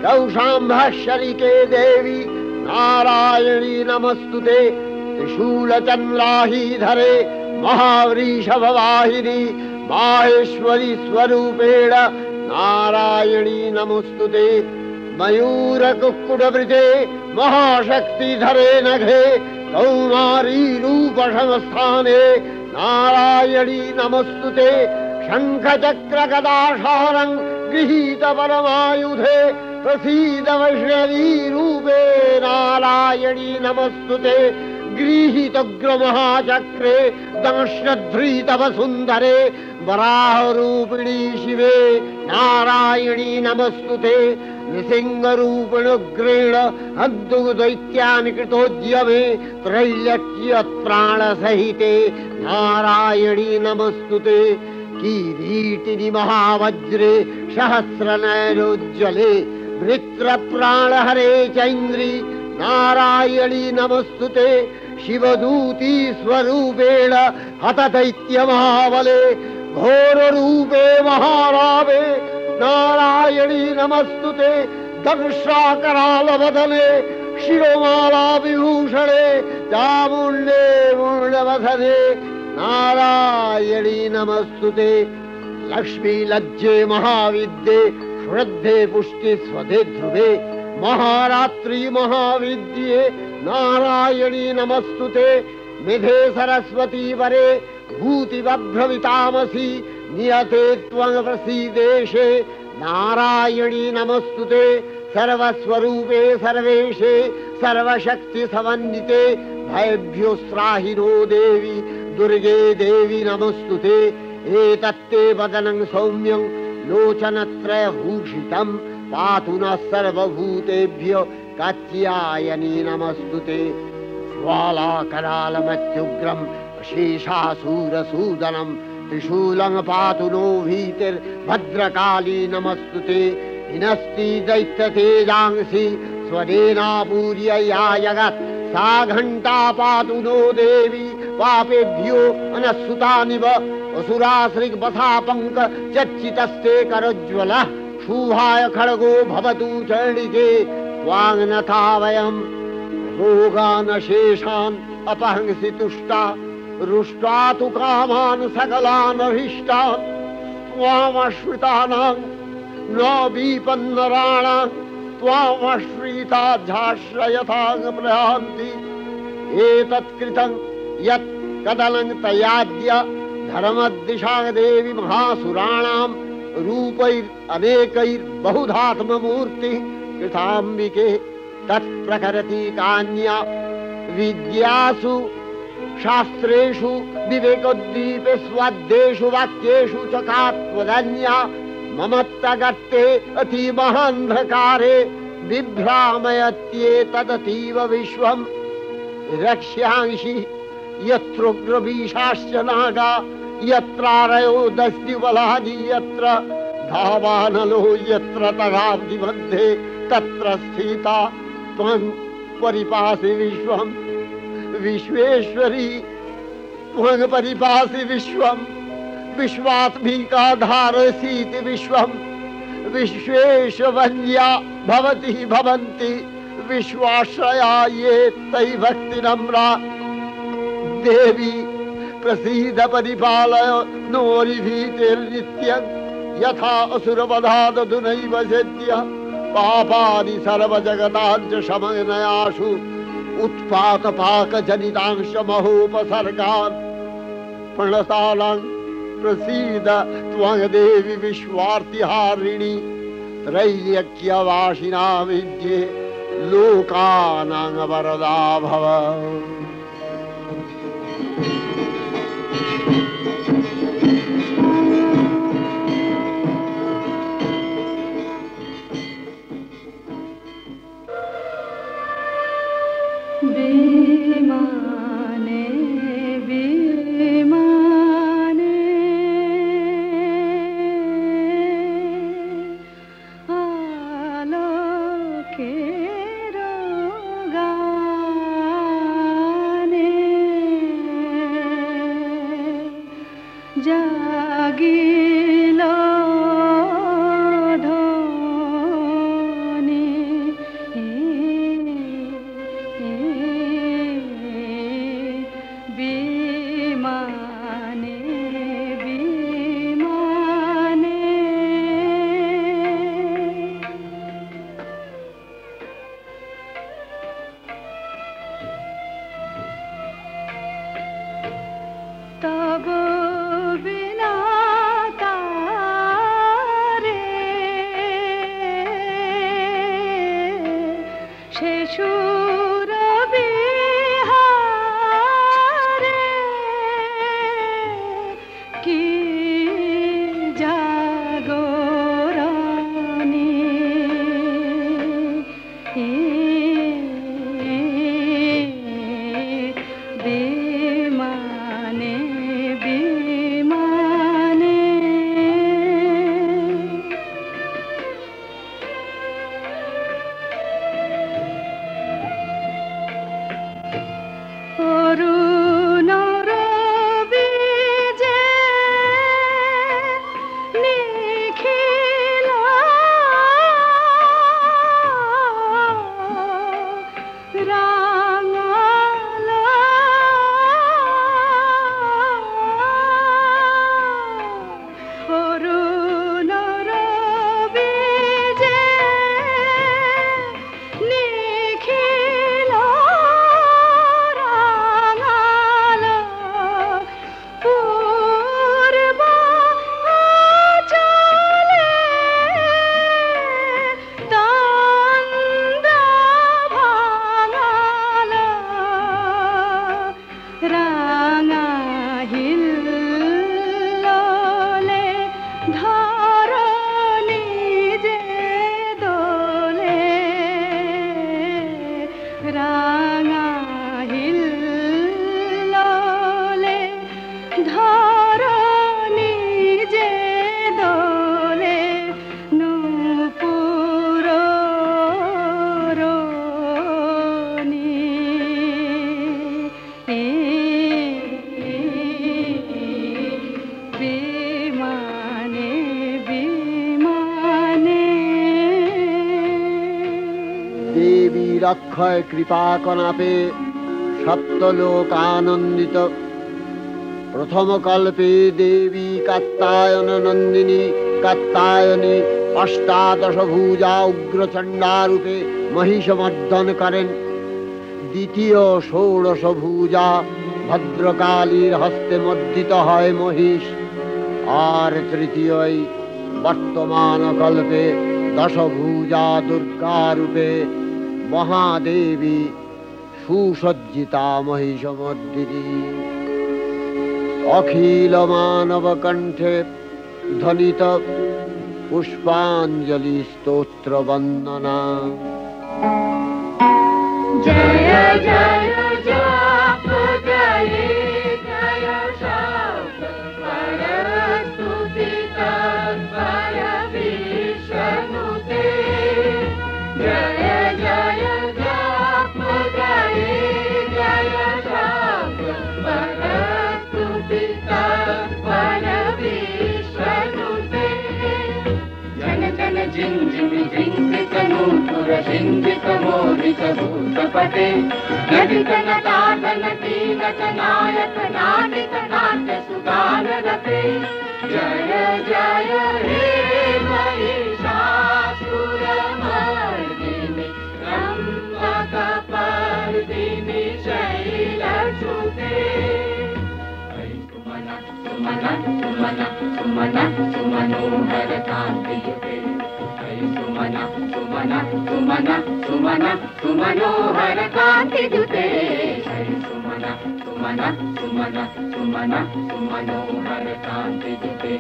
कौशाम्भशरिके देवी नारायणी नमस्तुते त्रिशूलचन्द्राहीधरे महावृषभवाहिनी माहेश्वरी स्वरूपेण नारायणी नमस्तुते मयूरकुक्कुटवृते महाशक्तिधरे नघे कौमारी रूपसंस्थाने नारायणी नमस्तुते शङ्खचक्रगदाशारं गृहीत परमायुधे प्रसीद वैष्णवी रूपे नारायणी नमस्तुते गृहीतोग्रमहाचक्रे दंश्रध्रीतवसुन्धरे वराहरूपिणी शिवे नारायणी नमस्तुते नृसिंहरूपिणुग्रेण हन्तुदैत्यानि कृतोद्यमे त्रैलक्ष्यप्राणसहिते नारायणी नमस्तुते किरीटिनि महावज्रे सहस्रनयनोज्ज्वले वृत्रप्राणहरे चैन्द्री नारायणी नमस्तुते शिवदूती स्वरूपेण हतदैत्यमहाबले घोररूपे महारावे नारायणी नमस्तुते दंश्राकरालवदने शिरोमाला विभूषणे चामुण्डे मूर्णवदने नारायणी नमस्तुते लक्ष्मी लज्जे महाविद्ये श्रद्धे पुष्टि स्वधे ध्रुवे महारात्रि महाविद्ये नारायणी नमस्तुते निधे सरस्वती वरे भूतिवभ्रमितामसि नियते त्वं प्रसीदेशे नारायणी नमस्तुते सर्वस्वरूपे सर्वेशे सर्वशक्ति समन्विते भयभ्योस्त्राहिनो देवी दुर्गे देवी नमस्तुते एतत्ते वदनं सौम्यं लोचनत्रयभूषितं पातु नः सर्वभूतेभ्यो कात्यायनी नमस्तुते ज्वालाकरालमत्युग्रं शेषासूरसूदनं त्रिशूलं पातु नो भीतिर्भद्रकाली नमस्तुते हिनस्ति दैत्यतेजांसि स्वदेनापूर्य या जगत् सा घण्टा पातु नो देवी पापेभ्यो अनस्सुतानिव असुराश्रिग्बसापङ्क चर्चितस्ते करोज्ज्वलः शुभाय खड्गो भवतु चण्डिके त्वाङ्नथा वयं रोगानशेषान् अपहंसि तुष्टा रुष्टा तु कामान् सकलान् अभीष्टान् त्वामश्रितानां न विपन्नराणां त्वामश्रिताध्याश्रयथां प्रयान्ति एतत्कृतं यत् कदलं तयाद्य धर्मदिशा देवी महासुराणां रूपैरनेकैर्बहुधात्ममूर्तिः कृताम्बिके तत्प्रकरति कान्या विद्यासु शास्त्रेषु विवेकोद्दीपे स्वाद्येषु वाक्येषु च कात्वदन्या ममत्तगर्ते अतिमहान्धकारे बिभ्रामयत्येतदतीव विश्वं रक्ष्यांसि यत्रोग्रवीशाश्च नागा यत्रारयो दस्युबलानि यत्र धावानलो यत्र तथाब्धि मध्ये तत्र स्थिता त्वं परिपासि विश्वं विश्वेश्वरी त्वं परिपासि विश्वं विश्वात्मिका धारसीति विश्वं विश्वेशवन्या भवति भवन्ति विश्वाश्रया ये तै भक्ति नम्रा देवी प्रसीद परिपालय नोरिभीतिर्नित्यं यथा असुरवधादधुनैव सेद्य पापानि सर्वजगताञ्च शमनयाशु उत्पातपाकजनितांश महोपसर्गान् प्रणतानां प्रसीद त्वं देवी विश्वार्तिहारिणी त्रैलोक्यवासिनां विद्ये लोकानां वरदा भव। विमाने विमाने आलोकेर गाने जागिलो तब बिना तारे शेषुर बिहारे की जागोरानी विमाने विमाने অরুণর বীজে নিখিল রাঙাল অরুণর বীজে নিখিল রাঙাল পূর্ব চলে তন্দ্র ভাঙাল রাঙা হিল্লোলে ধরণী যে দোলে রাঙা হিল্লোলে ধরণী যে দোলে নূপুর রোনি বিমানে বিমানে দেবীর অক্ষয় কৃপা কণাপে সপ্তলোক আনন্দিত প্রথম কল্পে দেবী কাত্যায়ন নন্দিনী কাত্যায়নী অষ্টাদশ ভুজা উগ্রচণ্ডা রূপে মহিষমর্দন করেন। দ্বিতীয় ষোড়শ ভুজা ভদ্রকালীর হস্তে মর্দিত হয় মহিষ। আর তৃতীয় বর্তমান কল্পে দশভুজা দুর্গা রূপে মহাদেবী সুসজ্জিতা মহিষমর্দিনী। অখিল মানব কণ্ঠে ধ্বনিত পুষ্পাঞ্জলি স্তোত্র বন্দনা। जय जय जाप जय जय शब्द पर स्तुति तत्पर सिंचित मोदित भूतपते नटित नटानटी नटनायक नाटित नाट्य सुगान रते जय जय हे महिषासुरमर्दिनि रम्भकपर्दिनि शैलसुते सुमन सुमन सुमन सुमनोहर कान्तियुते सुमन सुमन सुमन सुमन सुमनोहर कान्तियुते सुमन सुमन सुमन सुमन सुमनोहर कान्तियुते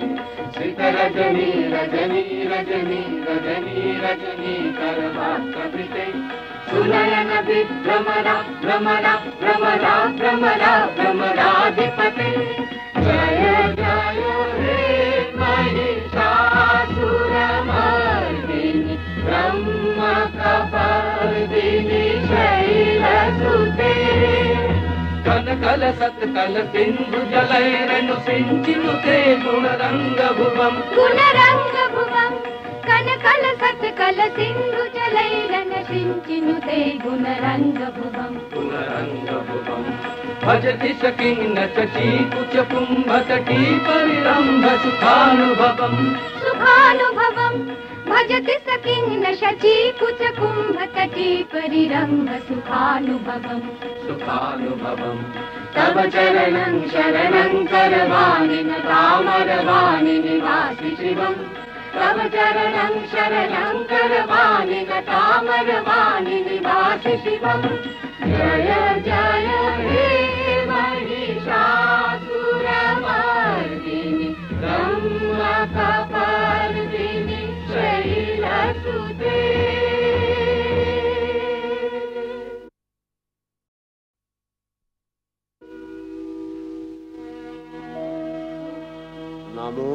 श्रित रजनी रजनी रजनी रजनी रजनी करवाक्कृते सुनयन विभ्रमरा भ्रमरा भ्रमरा भ्रमरा भ्रमराधिपते जय जय हे महिषासुरमर्दिनि ब्रह्मकपर्दिनि शैलसुते कनकल सत्कल सिंधु जलैरनु सिंचिनुते गुणरंगभुवम् गुणरंगभुवम् कनकल सत्कल सिंधु जलैरन सिंचिनुते गुणरंगभुवम् गुणरंगभुवम् भजति सकिन्न शची कुच कुंभतटी परिरंभ सुखानुभवम् सुखानुभवम् भजति सकिन्न शची कुच कुंभतटी परिरंभ सुखानुभवम् सुखानुभवम् तव चरणं शरणं करवाणि न तामरवाणि निवासि शिवम् तव चरणं शरणं करवाणि न तामरवाणि निवासि शिवम् जय जय हे महिषासुरमर्दिनि रम्भकपर्दिनि शैलसुते नमो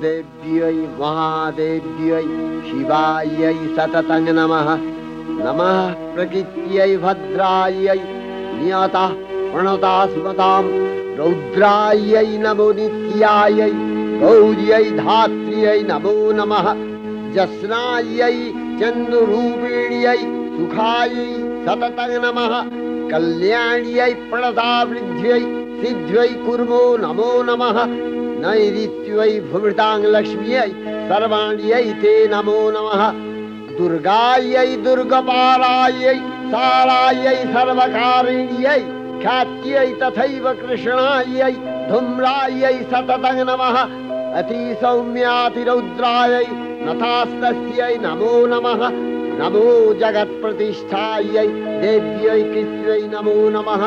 देव्यै महादेव्यै शिवायै सततं नमः नमः प्रकृत्यै भद्रायै नियतः प्रणतास्मतां रौद्रायै नमो नित्यायै गौर्यै धात्र्यै नमो नमः जस्नायै चन्द्ररूपिण्यै सुखायै सततं नमः कल्याण्यै प्रणतावृद्ध्यै सिद्ध्यै कुर्मो नमो नमः नैऋत्यै भुवृतां लक्ष्म्यै सर्वाण्यै ते नमो नमः दुर्गायै दुर्गपालायै सारायै सर्वकारिण्यै ख्यात्यै तथैव कृष्णायै धूम्रायै सततं नमः अतिसौम्यातिरौद्रायै नतास्तस्यै नमो नमः नमो जगत्प्रतिष्ठायै देव्यै कृत्यै नमो नमः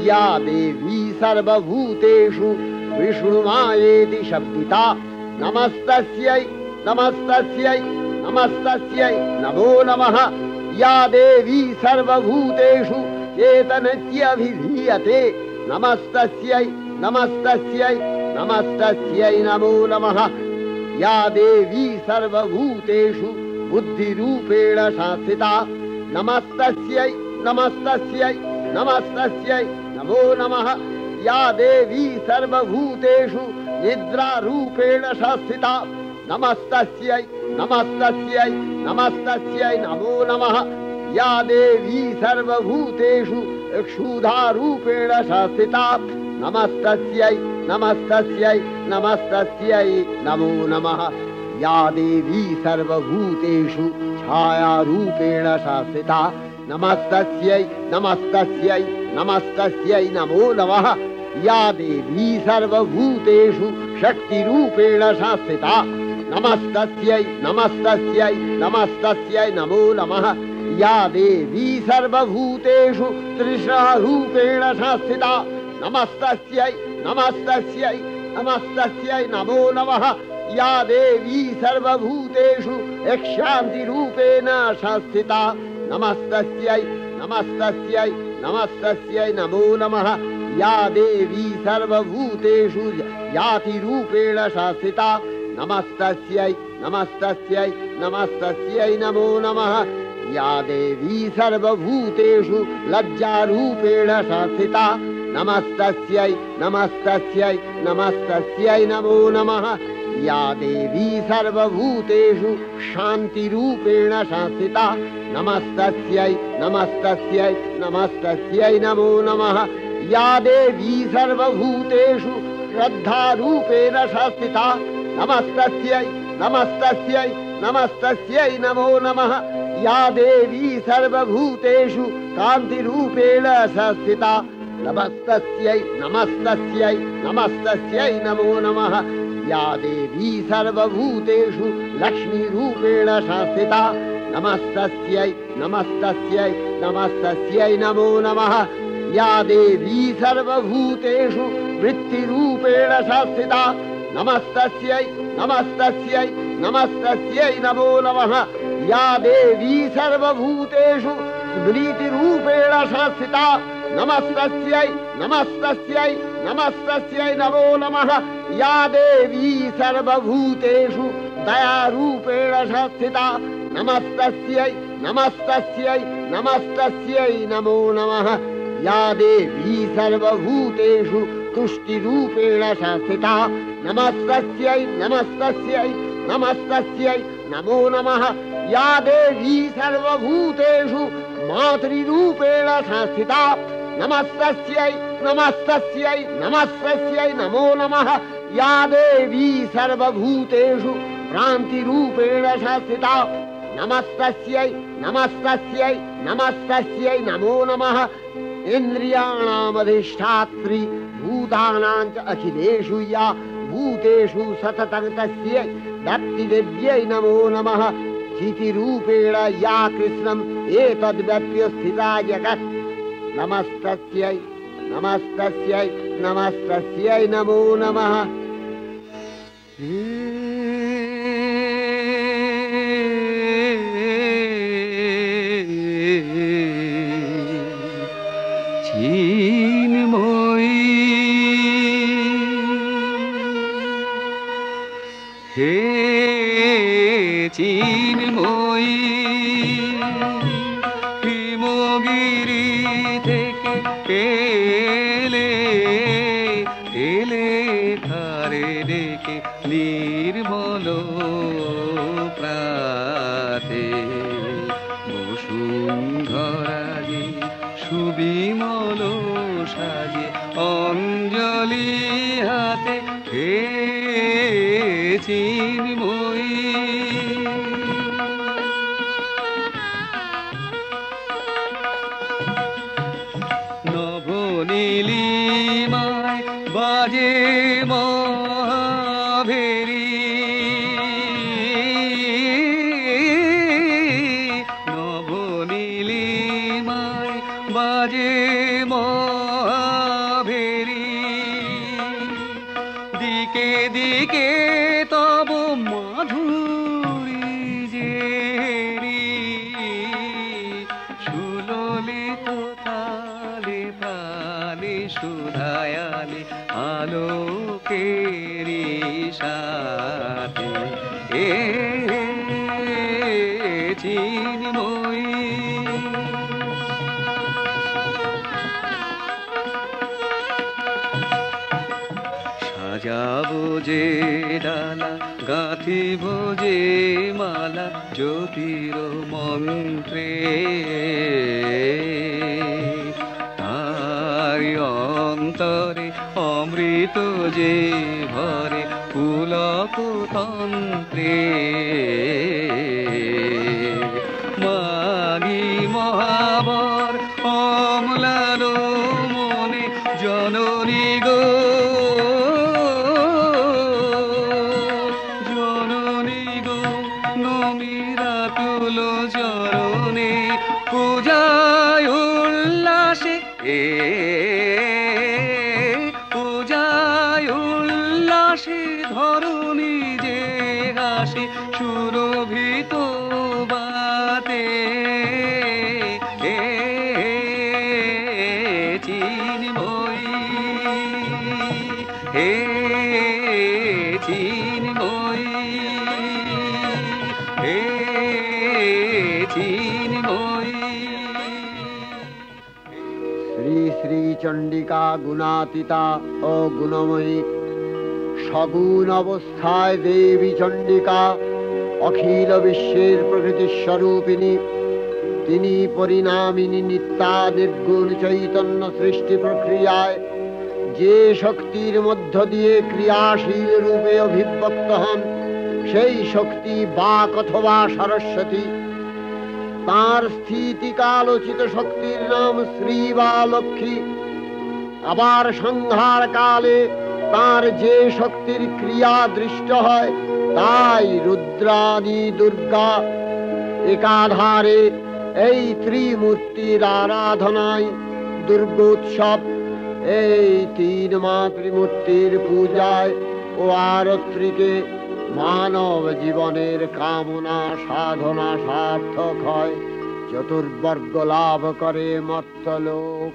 या देवी सर्वभूतेषु विष्णुमायेति शब्दिता नमस्तस्यै नमस्तस्यै नमस्तस्यै नमो नमः या देवी सर्वभूतेषु चेतनस्यभिधीयते नमस्तस्यै नमस्तस्यै नमस्तस्यै नमो नमः या देवी सर्वभूतेषु बुद्धिरूपेण संस्थिता नमस्तस्यै नमस्तस्यै नमस्तस्यै नमो नमः या देवी सर्वभूतेषु निद्रारूपेण संस्थिता नमस्तस्यै नमस्तस्यै नमस्तस्यै नमो नमः या देवी सर्वभूतेषु क्षुधारूपेण संस्थिता नमस्तस्यै नमस्तस्यै नमस्तस्यै नमो नमः या देवी सर्वभूतेषु छायारूपेण संस्थिता नमस्तस्यै नमस्तस्यै नमस्तस्यै नमो नमः या देवी सर्वभूतेषु शक्तिरूपेण संस्थिता नमस्तस्यै नमस्तस्यै नमस्तस्यै नमो नमः या देवी सर्वभूतेषु तृष्णारूपेण संस्थिता नमस्तस्यै नमस्तस्यै नमस्तस्यै नमो नमः या देवी सर्वभूतेषु शान्तिरूपेण संस्थिता नमस्तस्यै नमस्तस्यै नमस्तस्यै नमो नमः या देवी सर्वभूतेषु जातिरूपेण संस्थिता नमस्तस्यै नमस्तस्यै नमस्तस्यै नमो नमः या देवी सर्वभूतेषु लज्जारूपेण संस्थिता नमस्तस्यै नमस्तस्यै नमस्तस्यै नमो नमः या देवी सर्वभूतेषु शान्तिरूपेण संस्थिता नमस्तस्यै नमस्तस्यै नमस्तस्यै नमो नमः या देवी सर्वभूतेषु श्रद्धारूपेण संस्थिता नमस्तस्यै नमस्तस्यै नमस्तस्यै नमो नमः या देवी सर्वभूतेषु कान्तिरूपेण संस्थिता नमस्तस्यै नमस्तस्यै नमस्तस्यै नमो नमः या देवी सर्वभूतेषु लक्ष्मीरूपेण संस्थिता नमस्तस्यै नमस्तस्यै नमस्तस्यै नमो नमः या देवी सर्वभूतेषु वृत्तिरूपेण संस्थिता नमस्तस्यै नमस्तस्यै नमस्तस्यै नमो नमः या देवी सर्वभूतेषु स्मृतिरूपेण संस्थिता नमस्तस्यै नमस्तस्यै नमस्तस्यै नमो नमः या देवी सर्वभूतेषु दयारूपेण संस्थिता नमस्तस्यै नमस्तस्यै नमस्तस्यै नमो नमः या देवी सर्वभूतेषु तुष्टिरूपेण संस्थिता नमस्तस्यै नमस्तस्यै नमस्तस्यै नमो नमः या देवी सर्वभूतेषु मातृरूपेण संस्थिता नमस्तस्यै नमस्तस्यै नमस्तस्यै नमो नमः या देवी सर्वभूतेषु भ्रान्तिरूपेण संस्थिता नमस्तस्यै नमस्तस्यै नमस्तस्यै नमो नमः इन्द्रियाणामधिष्ठात्री भूतानां च अखिलेषु या भूतेषु सततं तस्यै भक्तिदेव्यै नमो नमः स्थितिरूपेण या कृष्णम् एतद्व्यप्य स्थिता जगत् नमस्तस्यै नमस्तस्यै नमस्तस्यै नमो नमः हे চিন্ময়ী হিমগিরি থেকে এলে এলে ধারে ডেকে নির্মল প্রাতে বসুন্ধরাজে সুবিমল সাজে অঞ্জলি হাতে হে চিন্ময়ী নবনীলিমায় বাজে মহাভেরি নবনীলিমায় বাজে মহাভেরি দিকে দিকে তব মাধুরী জেরি সুললিত তালে প্রাণে সুধায়ালে আলোকেরি সাথে এ চিন্ময়ী সাজাবো যে ডালা গাঁথিব যে মালা জ্যোতির মন্ত্রে তার অন্তরে অমৃত যে ভরে পুলক তন্ত্রে মাগি মহাবর অম্লান মনে জননী গো জননী গো নমিরা তুল চরণে পূজায় উল্লাসে পূজায় উল্লাসে ধরণী যে হাসে সুরভিত বাতে চিন্ময়ী হে চিন্ময়ী হে চিন্ময়ী श्री श्री चंडिका गुणातीता और गुणमयी সগুণ অবস্থায় দেবী চণ্ডিকা অখিল বিশ্বের প্রকৃতি স্বরূপিণী। তিনি পরিণামিনী নিত্যা নির্গুণ চৈতন্য সৃষ্টি প্রক্রিয়ায় যে শক্তির মধ্য দিয়ে ক্রিয়াশীল রূপে অভিব্যক্ত হন সেই শক্তি বাক অথবা সরস্বতী। তার স্থিতিকালোচিত শক্তির নাম শ্রী বা লক্ষ্মী। আবার সংহার কালে তার যে শক্তির ক্রিয়া দৃষ্ট হয় তাই রুদ্রাদি দুর্গা। একাধারে এই ত্রিমূর্তির আরাধনায় দুর্গোৎসব, এই তিন মাতৃমূর্তির পূজায় ও আরত্রিকে মানব জীবনের কামনা সাধনা সার্থক হয়, চতুর্বর্গ লাভ করে মর্তলোক।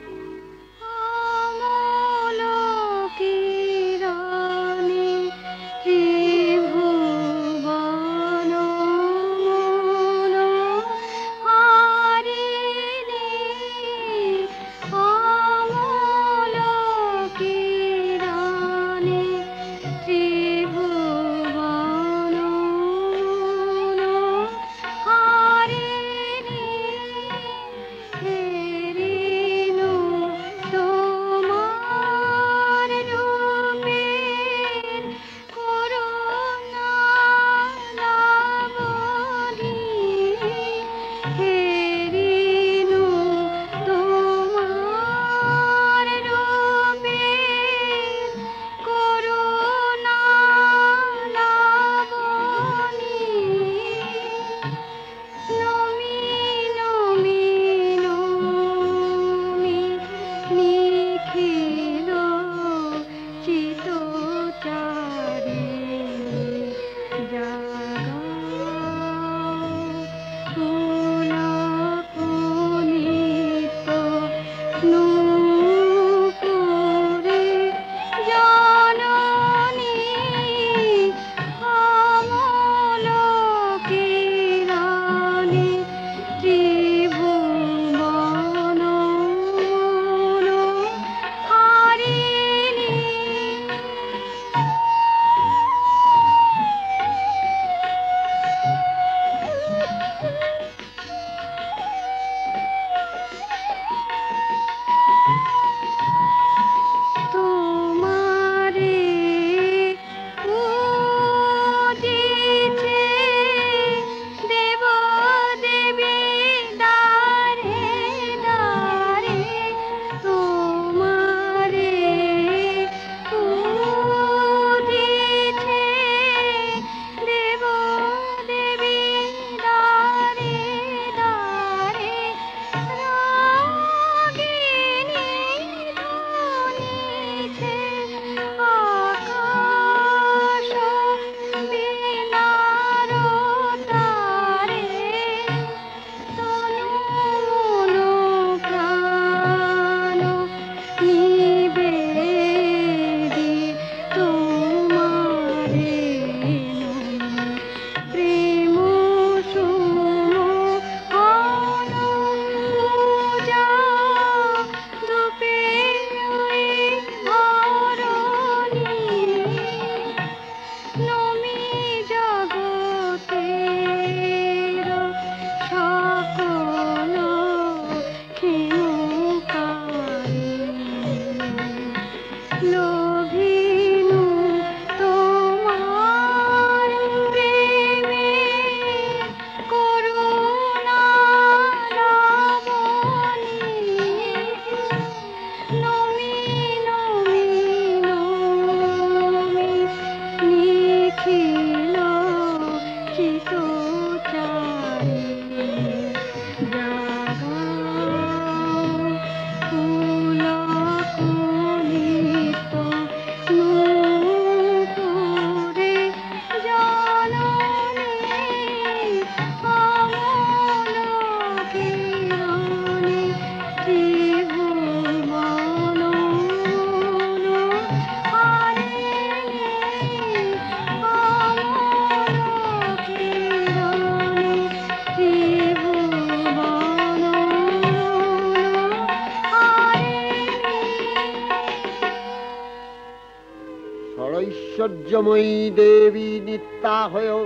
ঐশ্বর্যময়ী দেবী নিত্যা হয়েও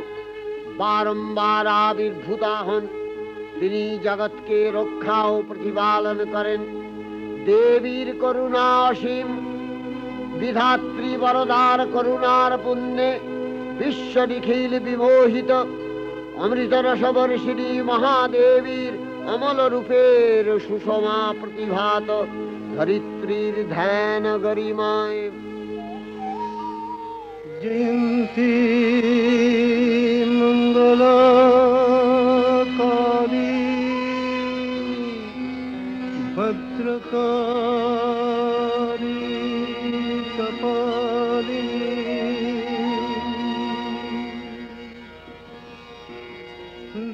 বারম্বার আবির্ভূতা হন। তিনি জগৎকে রক্ষা ও প্রতিপালন করেন। দেবীর করুণা অসীম, বিধাত্রী বরদার করুণার পুণ্যে বিশ্ব নিখিল বিমোহিত। অমৃত রসবর্ষিণী মহাদেবীর অমল রূপের সুষমা প্রতিভাত ধরিত্রীর ধ্যান গরিমায়। জয়ন্তী মঙ্গলাকালী ভদ্রকালী কপালিনী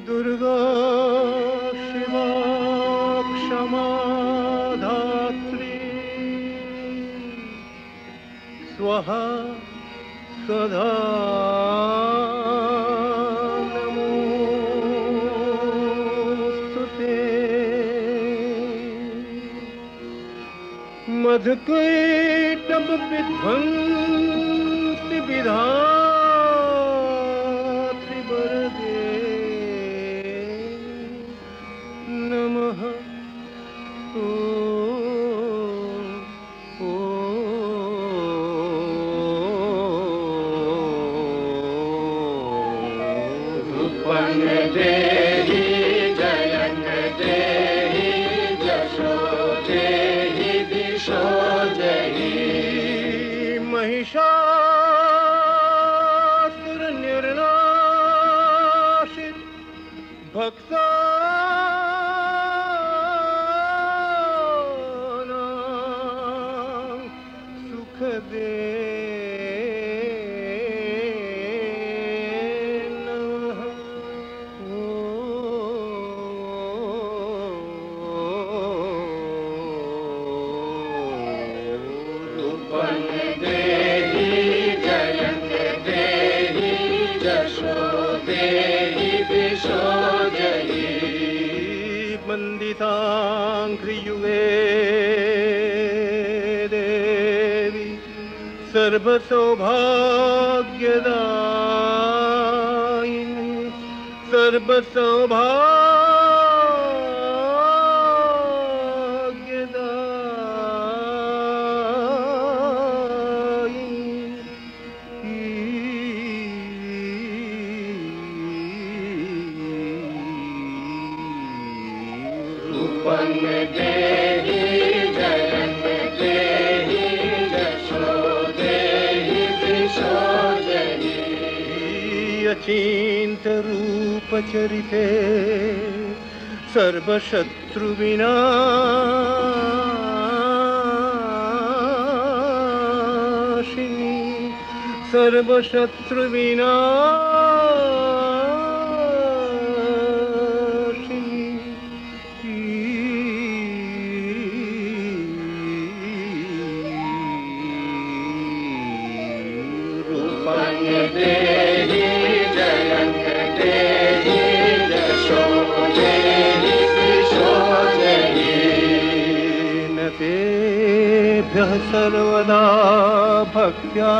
দুর্গা শিবা ক্ষমা ধাত্রী স্বাহা সদা নমোস্তুতে। मधुकैटभ विध्वंसि विधात्रि वरदे नमः। महिषासुर निर्नाशित भक्तानां सुख दे नमः। वन्दिताङ्घ्रियुगे देवी सर्वसौभाग्यदायिनी अचिंत रूप चरिते सर्वशत्रु विनाशिनी सर्वशत्रु सर्वदा भक्त्या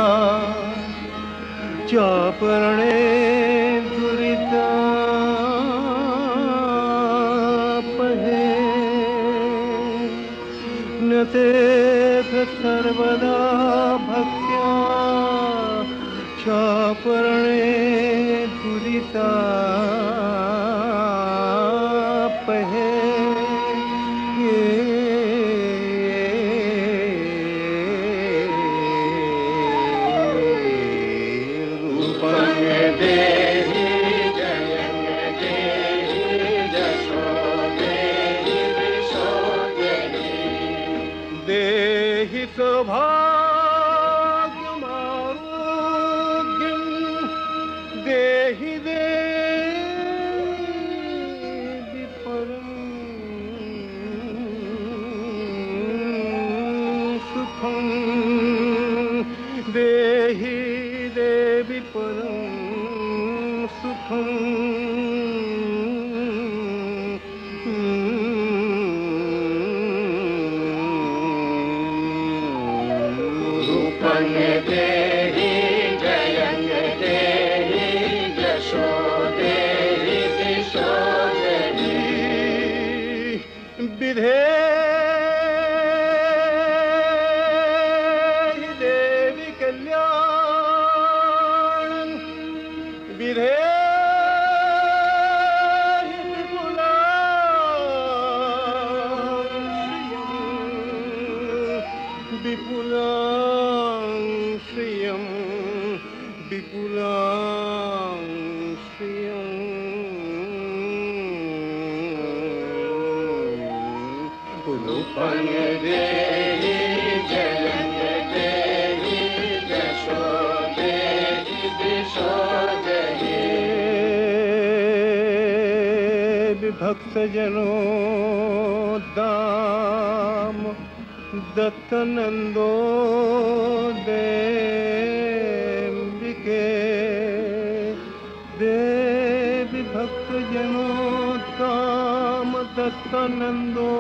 चापरणे दुरितापहे न ते सर्वदा भक्त्या चापरणे दुरितापहे। सौभाग्यमारोग्यं देहि देवी परं सुखं देहि देवी परं सुखं। विपुलां श्रियं विपुलां श्रियं रूपं देहि जयं देहि यशो देहि दिशो देहि विभक्तजनो दाम दत्तनंदो देविके देवी भक्त जनोत्तम दत्तनंदो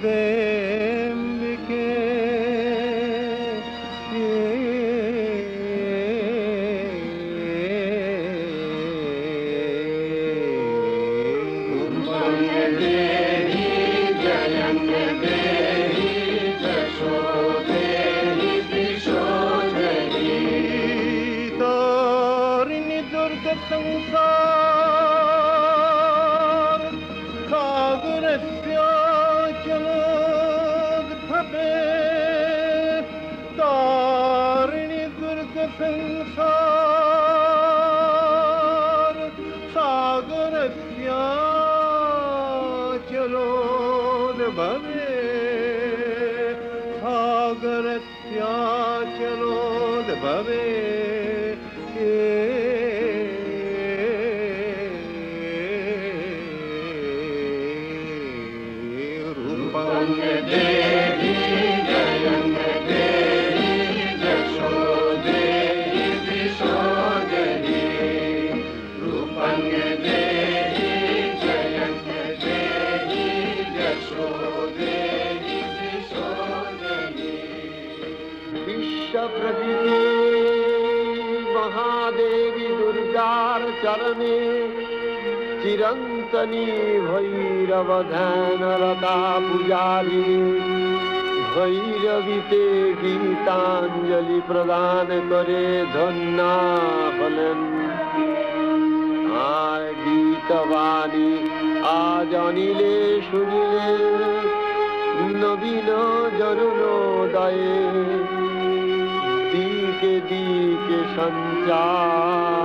देविके संसार खागरस्याचलोद्भवे तारिणि दुर्ग संसार सागरस्याचलोद्भवे सागरस्याचलोद्भवे देवी जयं देहि यशो देहि दिशो देहि रूपं देहि जयं देहि यशो देहि दिशो देहि विश्वप्रभृति महादेवी दुर्गार चरणे चिरंतनी भैरव ध्यान रता पुजारी भैरवी ते गीतांजलि प्रदान करे धन्ना फलन आर गीतवाणी आज अनिले सुनिले नवीन जरुणोदये दिके दिके संचारित